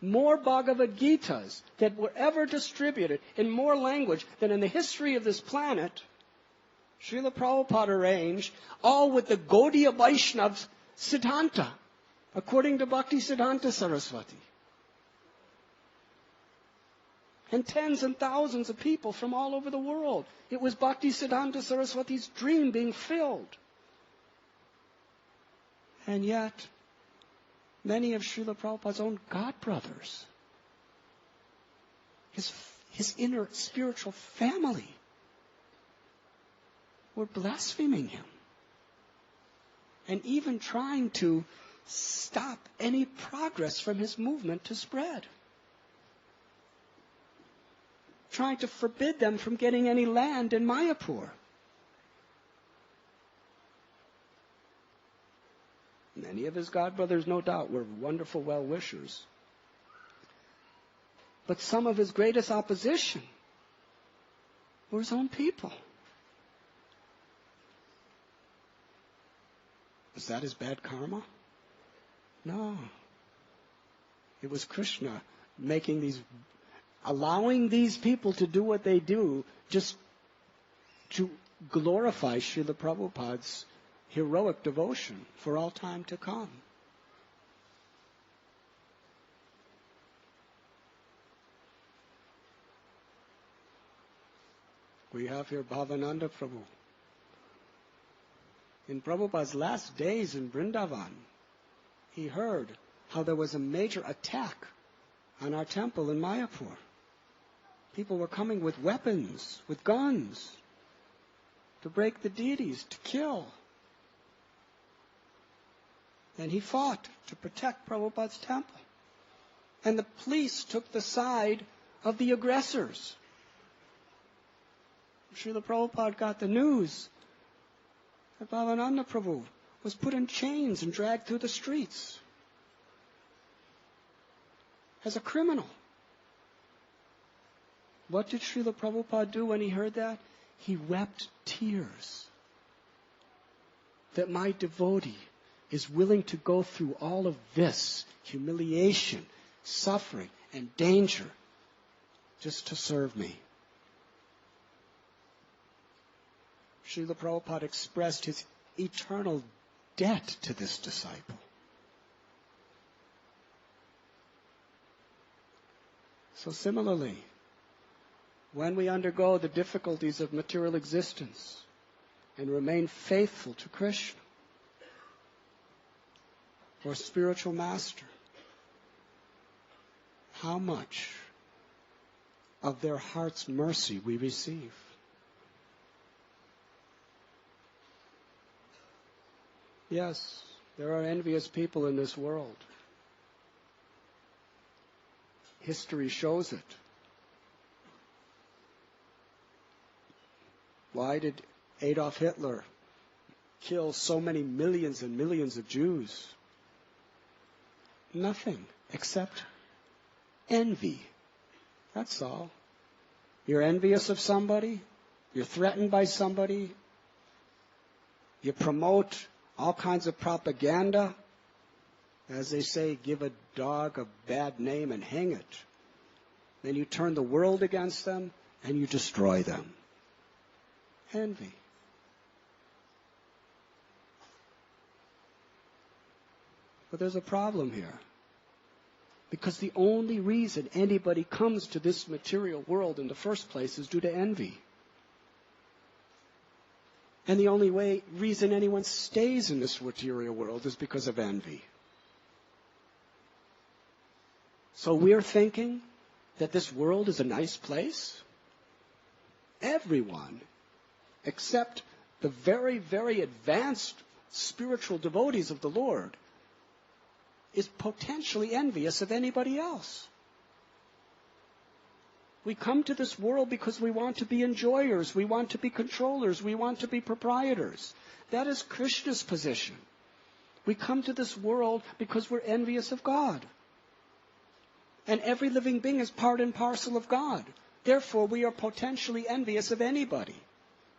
More Bhagavad Gitas that were ever distributed in more language than in the history of this planet, Srila Prabhupada arranged, all with the Gaudiya Vaishnava Siddhanta, according to Bhakti Siddhanta Saraswati. And tens and thousands of people from all over the world. It was Bhakti Siddhanta Saraswati's dream being filled. And yet, many of Srila Prabhupada's own godbrothers, his inner spiritual family, were blaspheming him. And even trying to stop any progress from his movement to spread. Trying to forbid them from getting any land in Mayapur. Many of his godbrothers, no doubt, were wonderful well-wishers. But some of his greatest opposition were his own people. Was that his bad karma? No. It was Krishna allowing these people to do what they do just to glorify Srila Prabhupada's heroic devotion for all time to come. We have here Bhavananda Prabhu. In Prabhupada's last days in Vrindavan, he heard how there was a major attack on our temple in Mayapur. People were coming with weapons, with guns, to break the deities, to kill. And he fought to protect Prabhupada's temple. And the police took the side of the aggressors. Srila Prabhupada got the news that Bhavananda Prabhu was put in chains and dragged through the streets as a criminal. What did Srila Prabhupada do when he heard that? He wept tears. That my devotee is willing to go through all of this humiliation, suffering, and danger just to serve me. Srila Prabhupada expressed his eternal debt to this disciple. So similarly, when we undergo the difficulties of material existence and remain faithful to Krishna or spiritual master, how much of their heart's mercy we receive. Yes, there are envious people in this world. History shows it. Why did Adolf Hitler kill so many millions and millions of Jews? Nothing except envy. That's all. You're envious of somebody. You're threatened by somebody. You promote all kinds of propaganda. As they say, give a dog a bad name and hang it. Then you turn the world against them and you destroy them. Envy. But there's a problem here. Because the only reason anybody comes to this material world in the first place is due to envy. And the only reason anyone stays in this material world is because of envy. So we're thinking that this world is a nice place? Everyone, except the very, very advanced spiritual devotees of the Lord, is potentially envious of anybody else. We come to this world because we want to be enjoyers, we want to be controllers, we want to be proprietors. That is Krishna's position. We come to this world because we're envious of God. And every living being is part and parcel of God. Therefore, we are potentially envious of anybody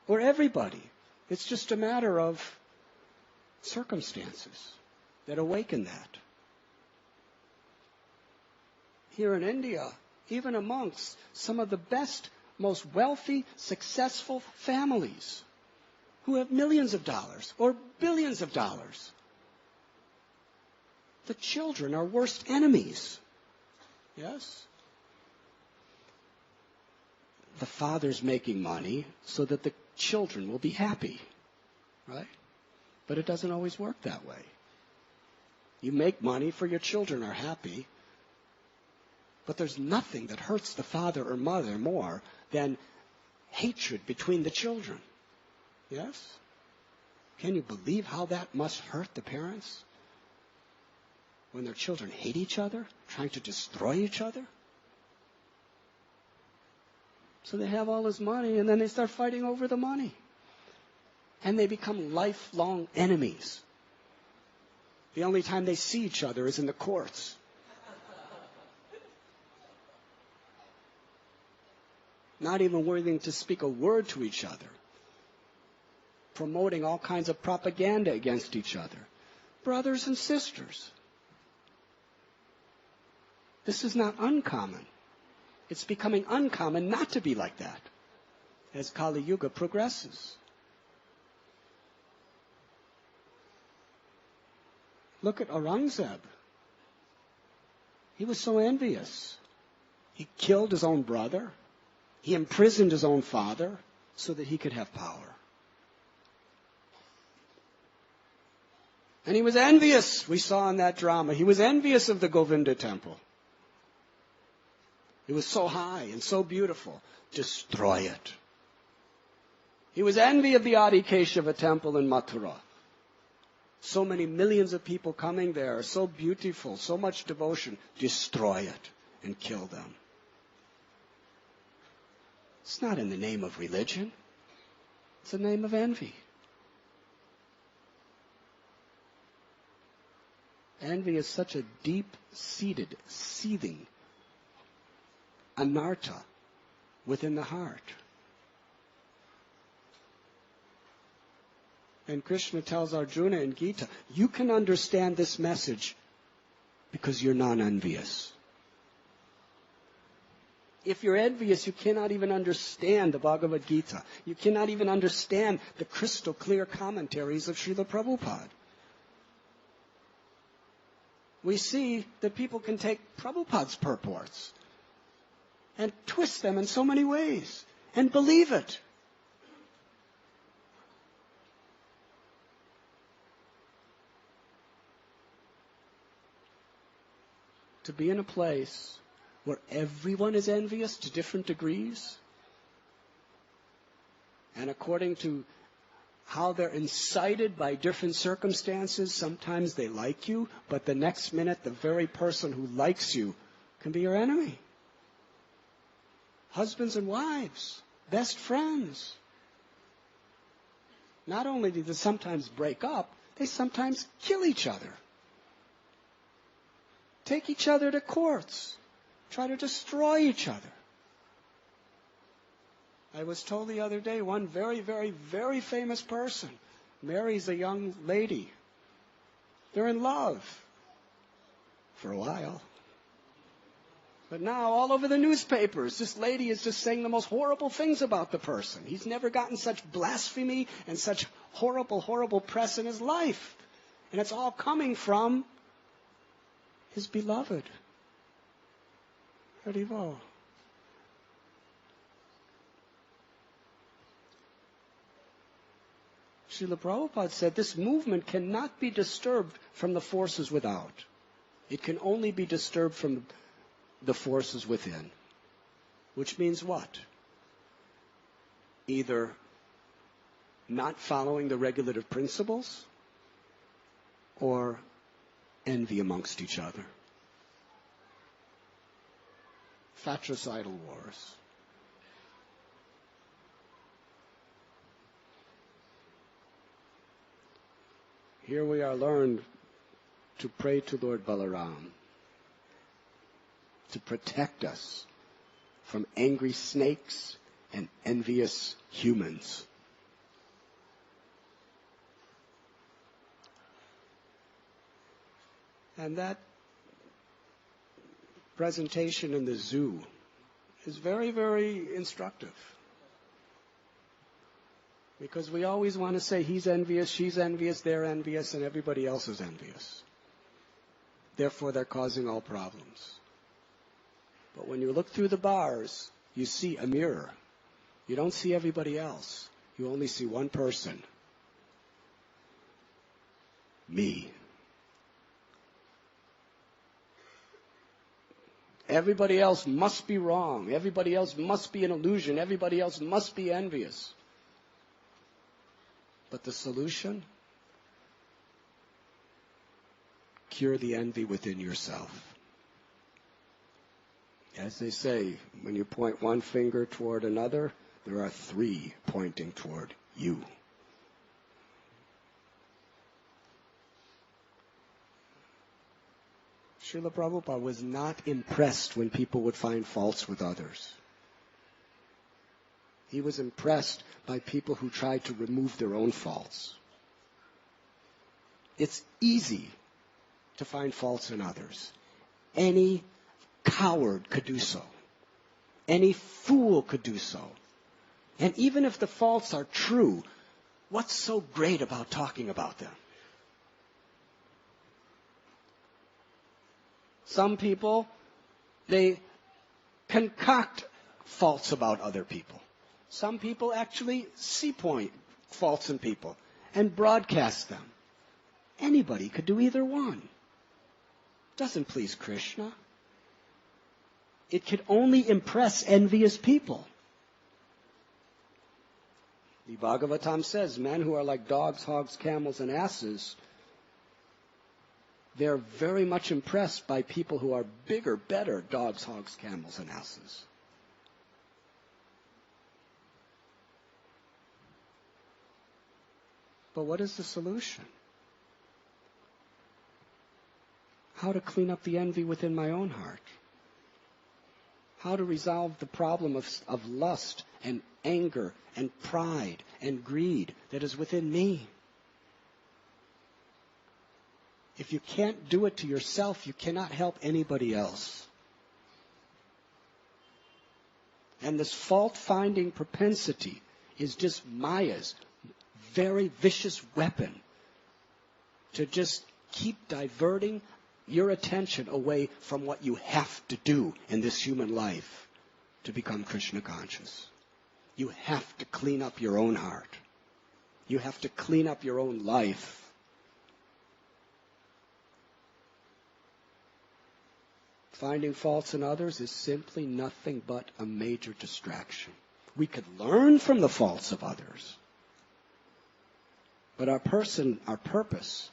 or everybody. It's just a matter of circumstances that awaken that. Here in India, even amongst some of the best, most wealthy, successful families who have millions of dollars or billions of dollars, the children are worst enemies. Yes? The father's making money so that the children will be happy. Right? But it doesn't always work that way. You make money for your children are happy, but there's nothing that hurts the father or mother more than hatred between the children. Yes? Can you believe how that must hurt the parents? When their children hate each other, trying to destroy each other? So they have all this money, and then they start fighting over the money. And they become lifelong enemies. The only time they see each other is in the courts. Not even willing to speak a word to each other. Promoting all kinds of propaganda against each other. Brothers and sisters. This is not uncommon. It's becoming uncommon not to be like that as Kali Yuga progresses. Look at Aurangzeb. He was so envious. He killed his own brother. He imprisoned his own father so that he could have power. And he was envious, we saw in that drama. He was envious of the Govinda temple. It was so high and so beautiful. Destroy it. He was envy of the Adi Keshava temple in Mathura. So many millions of people coming there, so beautiful, so much devotion. Destroy it and kill them. It's not in the name of religion. It's the name of envy. Envy is such a deep-seated, seething anartha within the heart. And Krishna tells Arjuna in Gita, you can understand this message because you're non-envious. If you're envious, you cannot even understand the Bhagavad Gita. You cannot even understand the crystal clear commentaries of Srila Prabhupada. We see that people can take Prabhupada's purports and twist them in so many ways and believe it. To be in a place where everyone is envious to different degrees, and according to how they're incited by different circumstances, sometimes they like you, but the next minute the very person who likes you can be your enemy. Husbands and wives, best friends. Not only do they sometimes break up, they sometimes kill each other. Take each other to courts. Try to destroy each other. I was told the other day, one very, very, very famous person marries a young lady. They're in love for a while. But now, all over the newspapers, this lady is just saying the most horrible things about the person. He's never gotten such blasphemy and such horrible, horrible press in his life. And it's all coming from his beloved. Haribo. Srila Prabhupada said this movement cannot be disturbed from the forces without. It can only be disturbed from the forces within. which means what? Either not following the regulative principles or envy amongst each other. Fratricidal wars. Here we are learned to pray to Lord Balaram to protect us from angry snakes and envious humans. And that presentation in the zoo is very, very instructive. Because we always want to say he's envious, she's envious, they're envious, and everybody else is envious. Therefore, they're causing all problems. But when you look through the bars, you see a mirror. You don't see everybody else. You only see one person. Me. Everybody else must be wrong. Everybody else must be an illusion. Everybody else must be envious. But the solution? Cure the envy within yourself. As they say, when you point one finger toward another, there are three pointing toward you. Srila Prabhupada was not impressed when people would find faults with others. He was impressed by people who tried to remove their own faults. It's easy to find faults in others. Any coward could do so. Any fool could do so. And even if the faults are true, what's so great about talking about them? Some people, they concoct faults about other people. Some people actually see faults in people and broadcast them. Anybody could do either one. Doesn't please Krishna. It could only impress envious people. The Bhagavatam says, men who are like dogs, hogs, camels, and asses, they're very much impressed by people who are bigger, better dogs, hogs, camels, and asses. But what is the solution? How to clean up the envy within my own heart? How to resolve the problem of lust and anger and pride and greed that is within me? If you can't do it to yourself, you cannot help anybody else. And this fault-finding propensity is just Maya's very vicious weapon to just keep diverting your attention away from what you have to do in this human life to become Krishna conscious. You have to clean up your own heart. You have to clean up your own life. Finding faults in others is simply nothing but a major distraction. We could learn from the faults of others. But our purpose,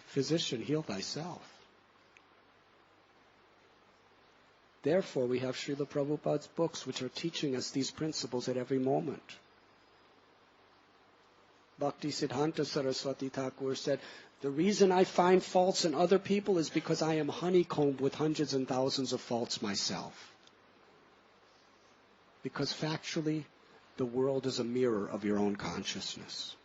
physician, heal thyself. Therefore, we have Srila Prabhupada's books which are teaching us these principles at every moment. Bhakti Siddhanta Saraswati Thakur said, the reason I find faults in other people is because I am honeycombed with hundreds and thousands of faults myself. Because factually, the world is a mirror of your own consciousness.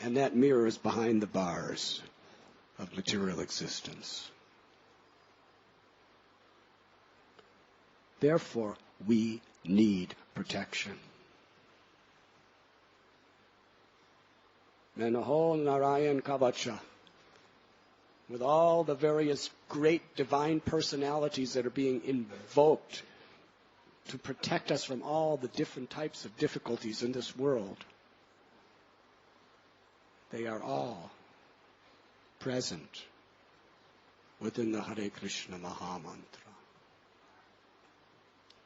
And that mirror is behind the bars of material existence. Therefore, we need protection. Menaho Narayan Kavacha, with all the various great divine personalities that are being invoked to protect us from all the different types of difficulties in this world, they are all present within the Hare Krishna Mahamantra.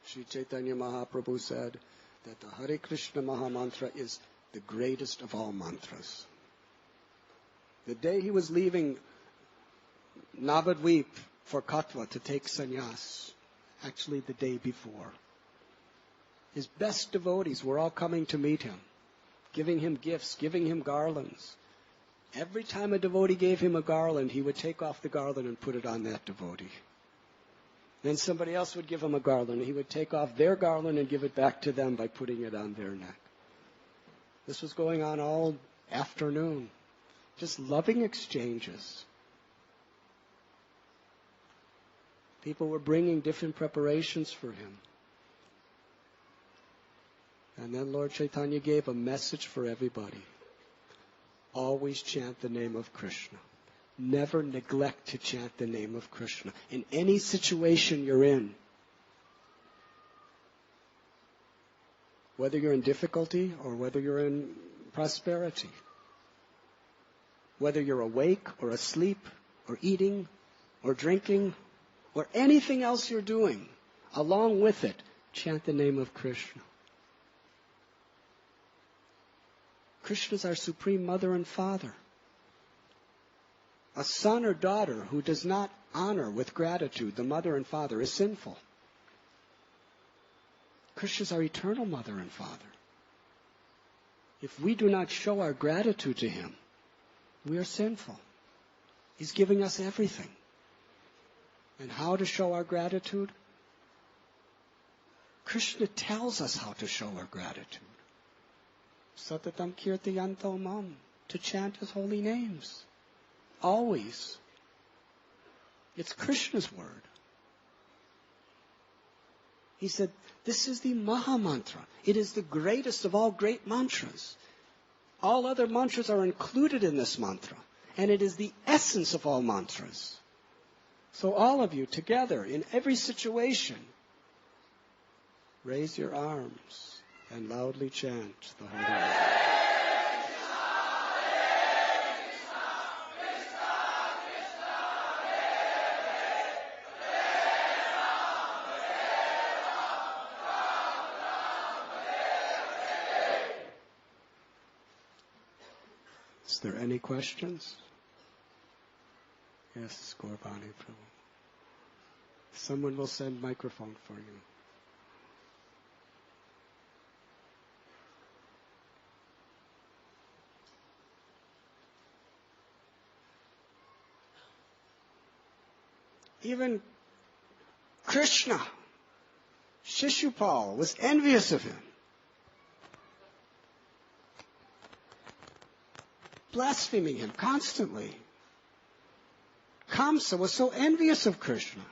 Sri Chaitanya Mahaprabhu said that the Hare Krishna Mahamantra is the greatest of all mantras. The day he was leaving Navadvip for Katwa to take sannyas, actually the day before, his best devotees were all coming to meet him, giving him gifts, giving him garlands. Every time a devotee gave him a garland, he would take off the garland and put it on that devotee. Then somebody else would give him a garland, and he would take off their garland and give it back to them by putting it on their neck. This was going on all afternoon. Just loving exchanges. People were bringing different preparations for him. And then Lord Chaitanya gave a message for everybody. Always chant the name of Krishna. Never neglect to chant the name of Krishna. In any situation you're in, whether you're in difficulty or whether you're in prosperity, whether you're awake or asleep or eating or drinking or anything else you're doing, along with it, chant the name of Krishna. Krishna is our supreme mother and father. A son or daughter who does not honor with gratitude the mother and father is sinful. Krishna is our eternal mother and father. If we do not show our gratitude to him, we are sinful. He's giving us everything. And how to show our gratitude? Krishna tells us how to show our gratitude. Satatam kirtayanto mam, to chant his holy names. Always. It's Krishna's word. He said, this is the Mahamantra. It is the greatest of all great mantras. All other mantras are included in this mantra. And it is the essence of all mantras. So all of you together, in every situation, raise your arms and loudly chant the holy name. Is there any questions? Yes, Gorbani Prabhu. Someone will send microphone for you. Even Krishna, Shishupal, was envious of him. Blaspheming him constantly. Kamsa was so envious of Krishna.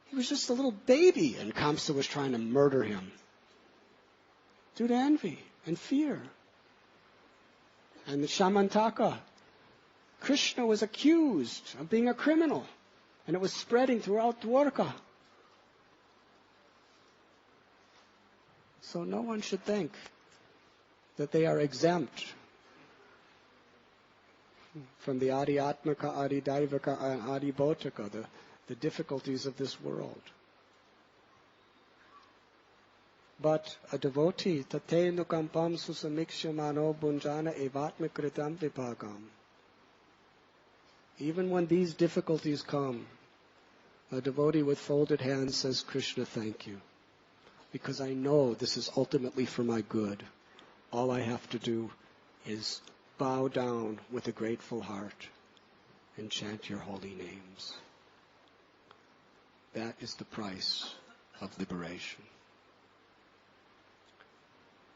He was just a little baby, and Kamsa was trying to murder him due to envy and fear. And the Shamantaka, Krishna was accused of being a criminal, and it was spreading throughout Dwarka. So no one should think that they are exempt from the Adi-atmaka, Adi-daivaka, and Adi-bhautaka, the difficulties of this world. But a devotee, tate nukampam susamikshya bunjana evatmikritam vipagam. Even when these difficulties come, a devotee with folded hands says, Krishna, thank you. Because I know this is ultimately for my good. All I have to do is bow down with a grateful heart and chant your holy names. That is the price of liberation.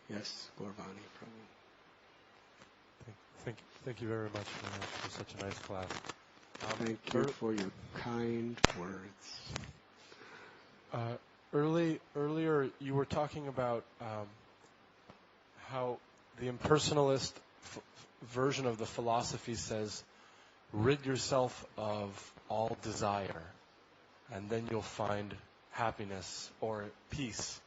Yes, Gaurvani Prabhu. Thank you very much for such a nice class. Thank you for your kind words. Earlier, you were talking about how the impersonalist version of the philosophy says, rid yourself of all desire, and then you'll find happiness or peace.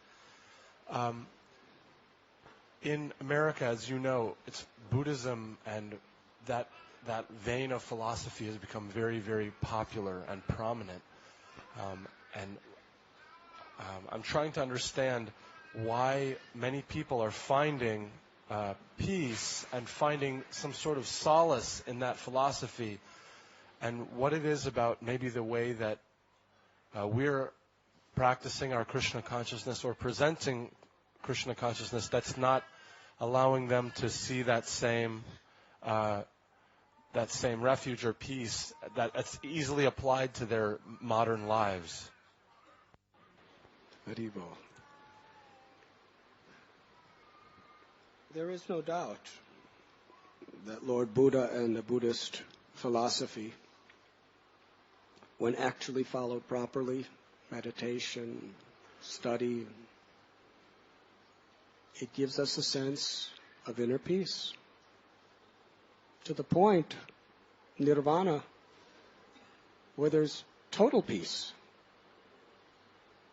In America, as you know, it's Buddhism, and that that vein of philosophy has become very, very popular and prominent. I'm trying to understand why many people are finding peace and finding some sort of solace in that philosophy, and what it is about maybe the way that we're practicing our Krishna consciousness or presenting Krishna consciousness that's not allowing them to see that same refuge or peace that's easily applied to their modern lives. Haribo. There is no doubt that Lord Buddha and the Buddhist philosophy, when actually followed properly, meditation, study, it gives us a sense of inner peace. To the point, nirvana, where there's total peace.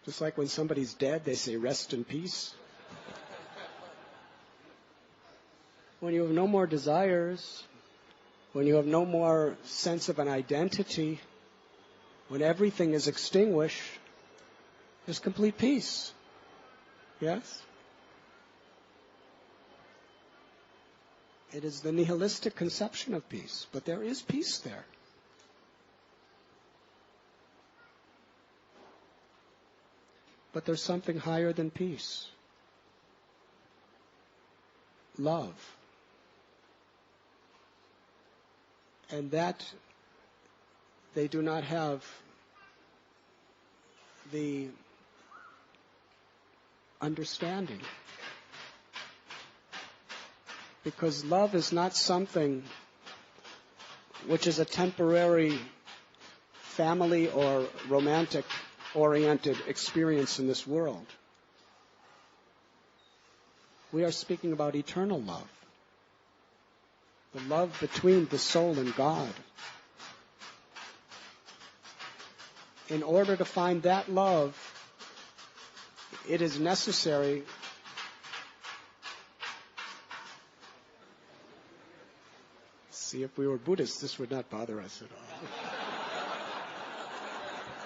Just like when somebody's dead, they say, rest in peace. When you have no more desires, when you have no more sense of an identity, when everything is extinguished, there's complete peace. Yes? It is the nihilistic conception of peace, but there is peace there. But there's something higher than peace. Love. And that they do not have the understanding. Because love is not something which is a temporary family or romantic-oriented experience in this world. We are speaking about eternal love. The love between the soul and God. In order to find that love, it is necessary see, if we were Buddhists, this would not bother us at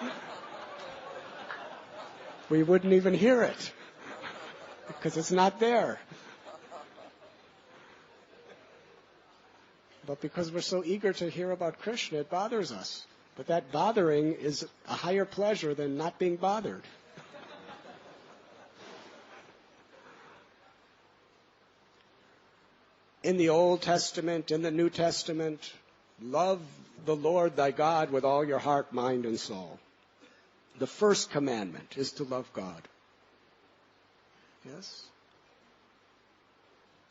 all. We wouldn't even hear it because it's not there. But because we're so eager to hear about Krishna, it bothers us. But that bothering is a higher pleasure than not being bothered. In the Old Testament, in the New Testament, love the Lord thy God with all your heart, mind, and soul. The first commandment is to love God. Yes?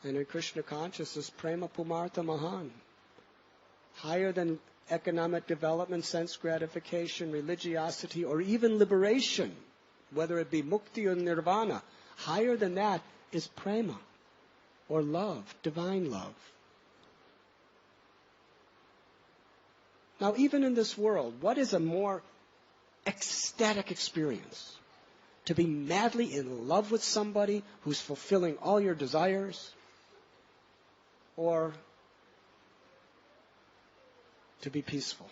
And in Krishna consciousness, prema pumartha mahan. Higher than economic development, sense gratification, religiosity, or even liberation, whether it be mukti or nirvana, higher than that is prema, or love, divine love. Now, even in this world, what is a more ecstatic experience? To be madly in love with somebody who's fulfilling all your desires? Or to be peaceful?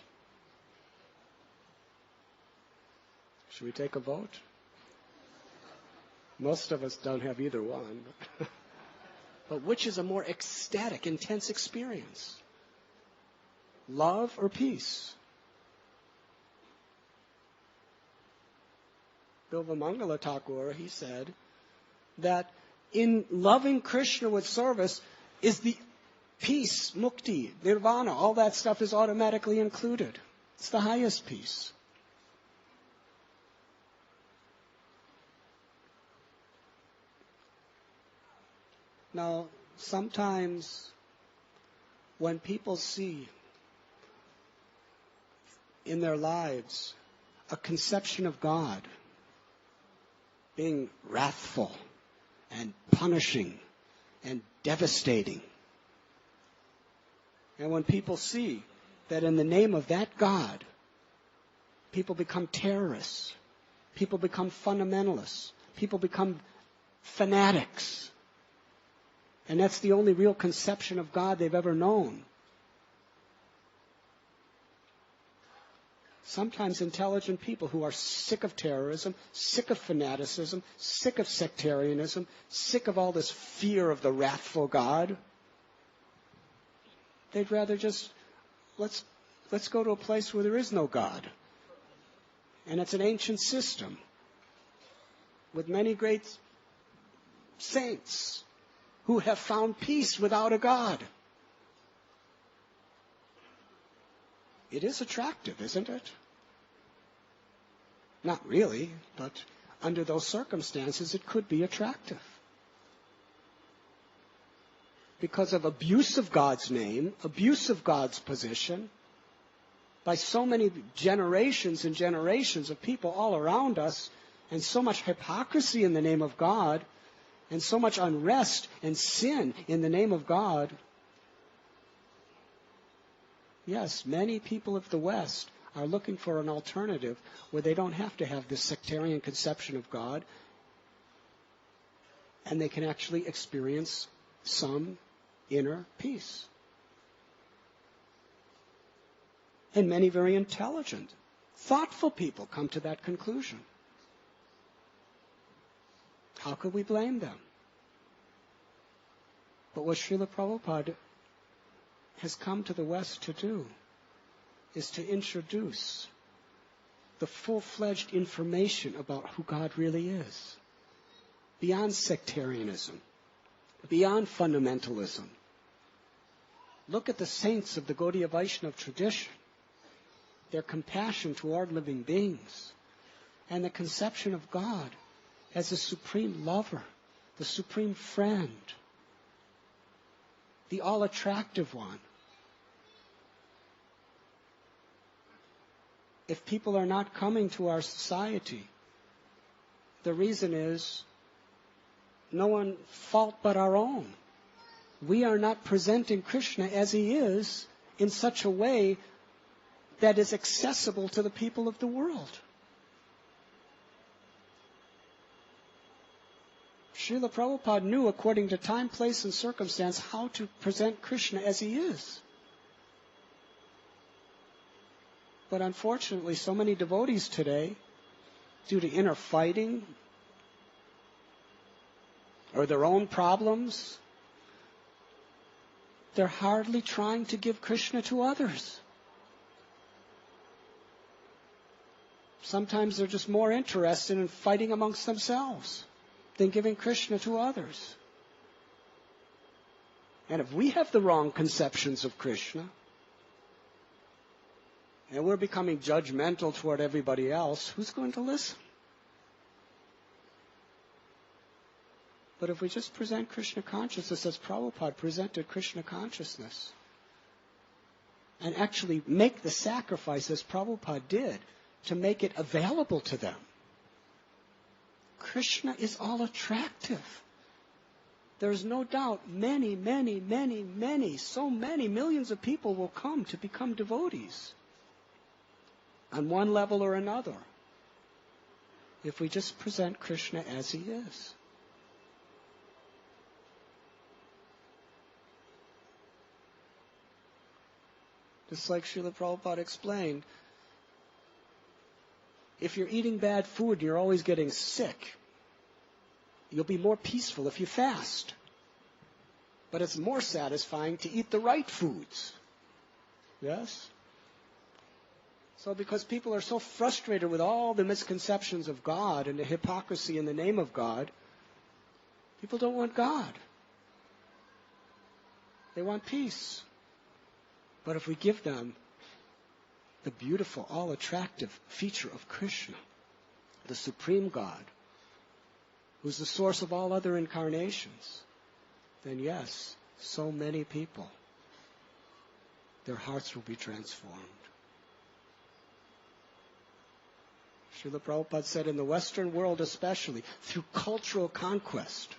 Should we take a vote? Most of us don't have either one. But which is a more ecstatic, intense experience? Love or peace? Bilvamangala Thakur, he said that in loving Krishna with service is the peace, mukti, nirvana, all that stuff is automatically included. It's the highest peace. Now, sometimes when people see in their lives a conception of God being wrathful and punishing and devastating, and when people see that in the name of that God, people become terrorists, people become fundamentalists, people become fanatics, and that's the only real conception of God they've ever known, Sometimes intelligent people who are sick of terrorism, sick of fanaticism, sick of sectarianism, sick of all this fear of the wrathful God, they'd rather just, let's go to a place where there is no God. And it's an ancient system with many great saints who have found peace without a God. It is attractive, isn't it? Not really, but under those circumstances, it could be attractive. Because of abuse of God's name, abuse of God's position, by so many generations and generations of people all around us, and so much hypocrisy in the name of God, and so much unrest and sin in the name of God. Yes, many people of the West are looking for an alternative where they don't have to have this sectarian conception of God, and they can actually experience some inner peace. And many very intelligent, thoughtful people come to that conclusion. How could we blame them? But what Srila Prabhupada has come to the West to do is to introduce the full-fledged information about who God really is, beyond sectarianism, beyond fundamentalism. Look at the saints of the Gaudiya Vaishnava tradition, their compassion toward living beings, and the conception of God as the supreme lover, the supreme friend, the all-attractive one. If people are not coming to our society, the reason is no one fault but our own. We are not presenting Krishna as he is in such a way that is accessible to the people of the world. Srila Prabhupada knew, according to time, place, and circumstance, how to present Krishna as he is. But unfortunately, so many devotees today, due to inner fighting or their own problems, they're hardly trying to give Krishna to others. Sometimes they're just more interested in fighting amongst themselves than giving Krishna to others. And if we have the wrong conceptions of Krishna, and we're becoming judgmental toward everybody else, who's going to listen? But if we just present Krishna consciousness as Prabhupada presented Krishna consciousness, and actually make the sacrifice as Prabhupada did to make it available to them, Krishna is all attractive. There's no doubt many, so many millions of people will come to become devotees on one level or another if we just present Krishna as he is. Just like Srila Prabhupada explained, if you're eating bad food and you're always getting sick, you'll be more peaceful if you fast. But it's more satisfying to eat the right foods. Yes? So because people are so frustrated with all the misconceptions of God and the hypocrisy in the name of God, people don't want God. They want peace. But if we give them the beautiful, all-attractive feature of Krishna, the supreme God, who's the source of all other incarnations, then yes, so many people, their hearts will be transformed. Srila Prabhupada said, in the Western world especially, through cultural conquest,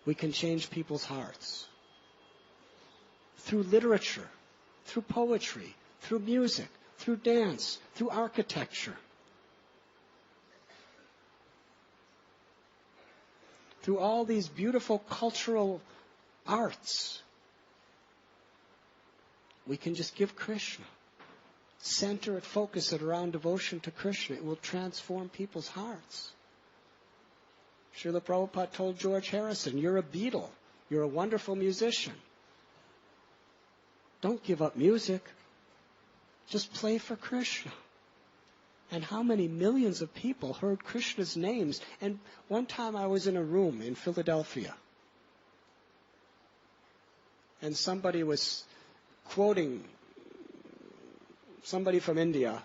we can change people's hearts. Through literature, through poetry, through music, through dance, through architecture, through all these beautiful cultural arts, we can just give Krishna. center it, focus it around devotion to Krishna, it will transform people's hearts. Srila Prabhupada told George Harrison, you're a Beatle. You're a wonderful musician. Don't give up music. Just play for Krishna. And how many millions of people heard Krishna's names? And one time I was in a room in Philadelphia, and somebody was quoting somebody from India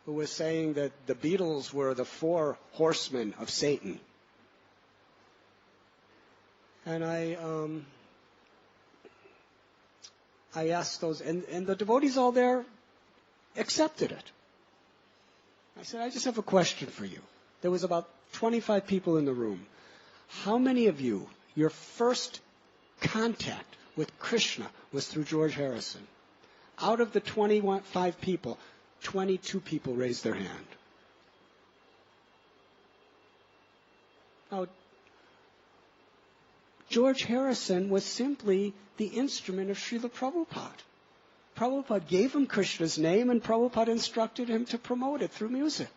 who was saying that the Beatles were the 4 horsemen of Satan. And I asked those, and the devotees all there accepted it. I said, I just have a question for you. There was about 25 people in the room. How many of you, your first contact with Krishna was through George Harrison? Out of the 25 people, 22 people raised their hand. Now, George Harrison was simply the instrument of Srila Prabhupada. Prabhupada gave him Krishna's name, and Prabhupada instructed him to promote it through music.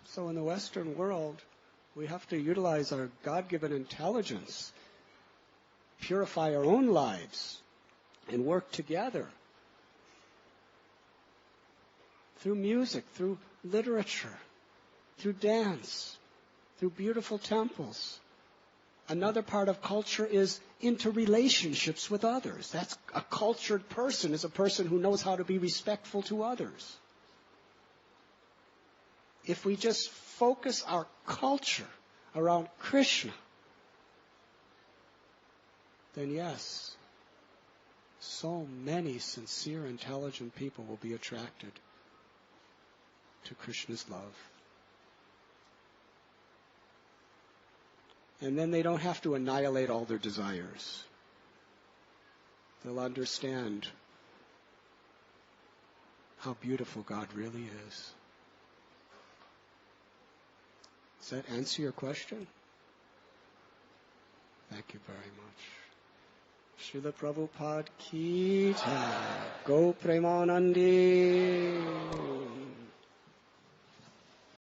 So in the Western world, we have to utilize our God-given intelligence, purify our own lives, and work together through music, through literature, through dance, through beautiful temples. Another part of culture is interrelationships with others. That's a cultured person, is a person who knows how to be respectful to others. If we just focus our culture around Krishna, then yes, so many sincere, intelligent people will be attracted to Krishna's love. And then they don't have to annihilate all their desires. They'll understand how beautiful God really is. Does that answer your question? Thank you very much. Srila Prabhupada ki jai. Go Premanandi.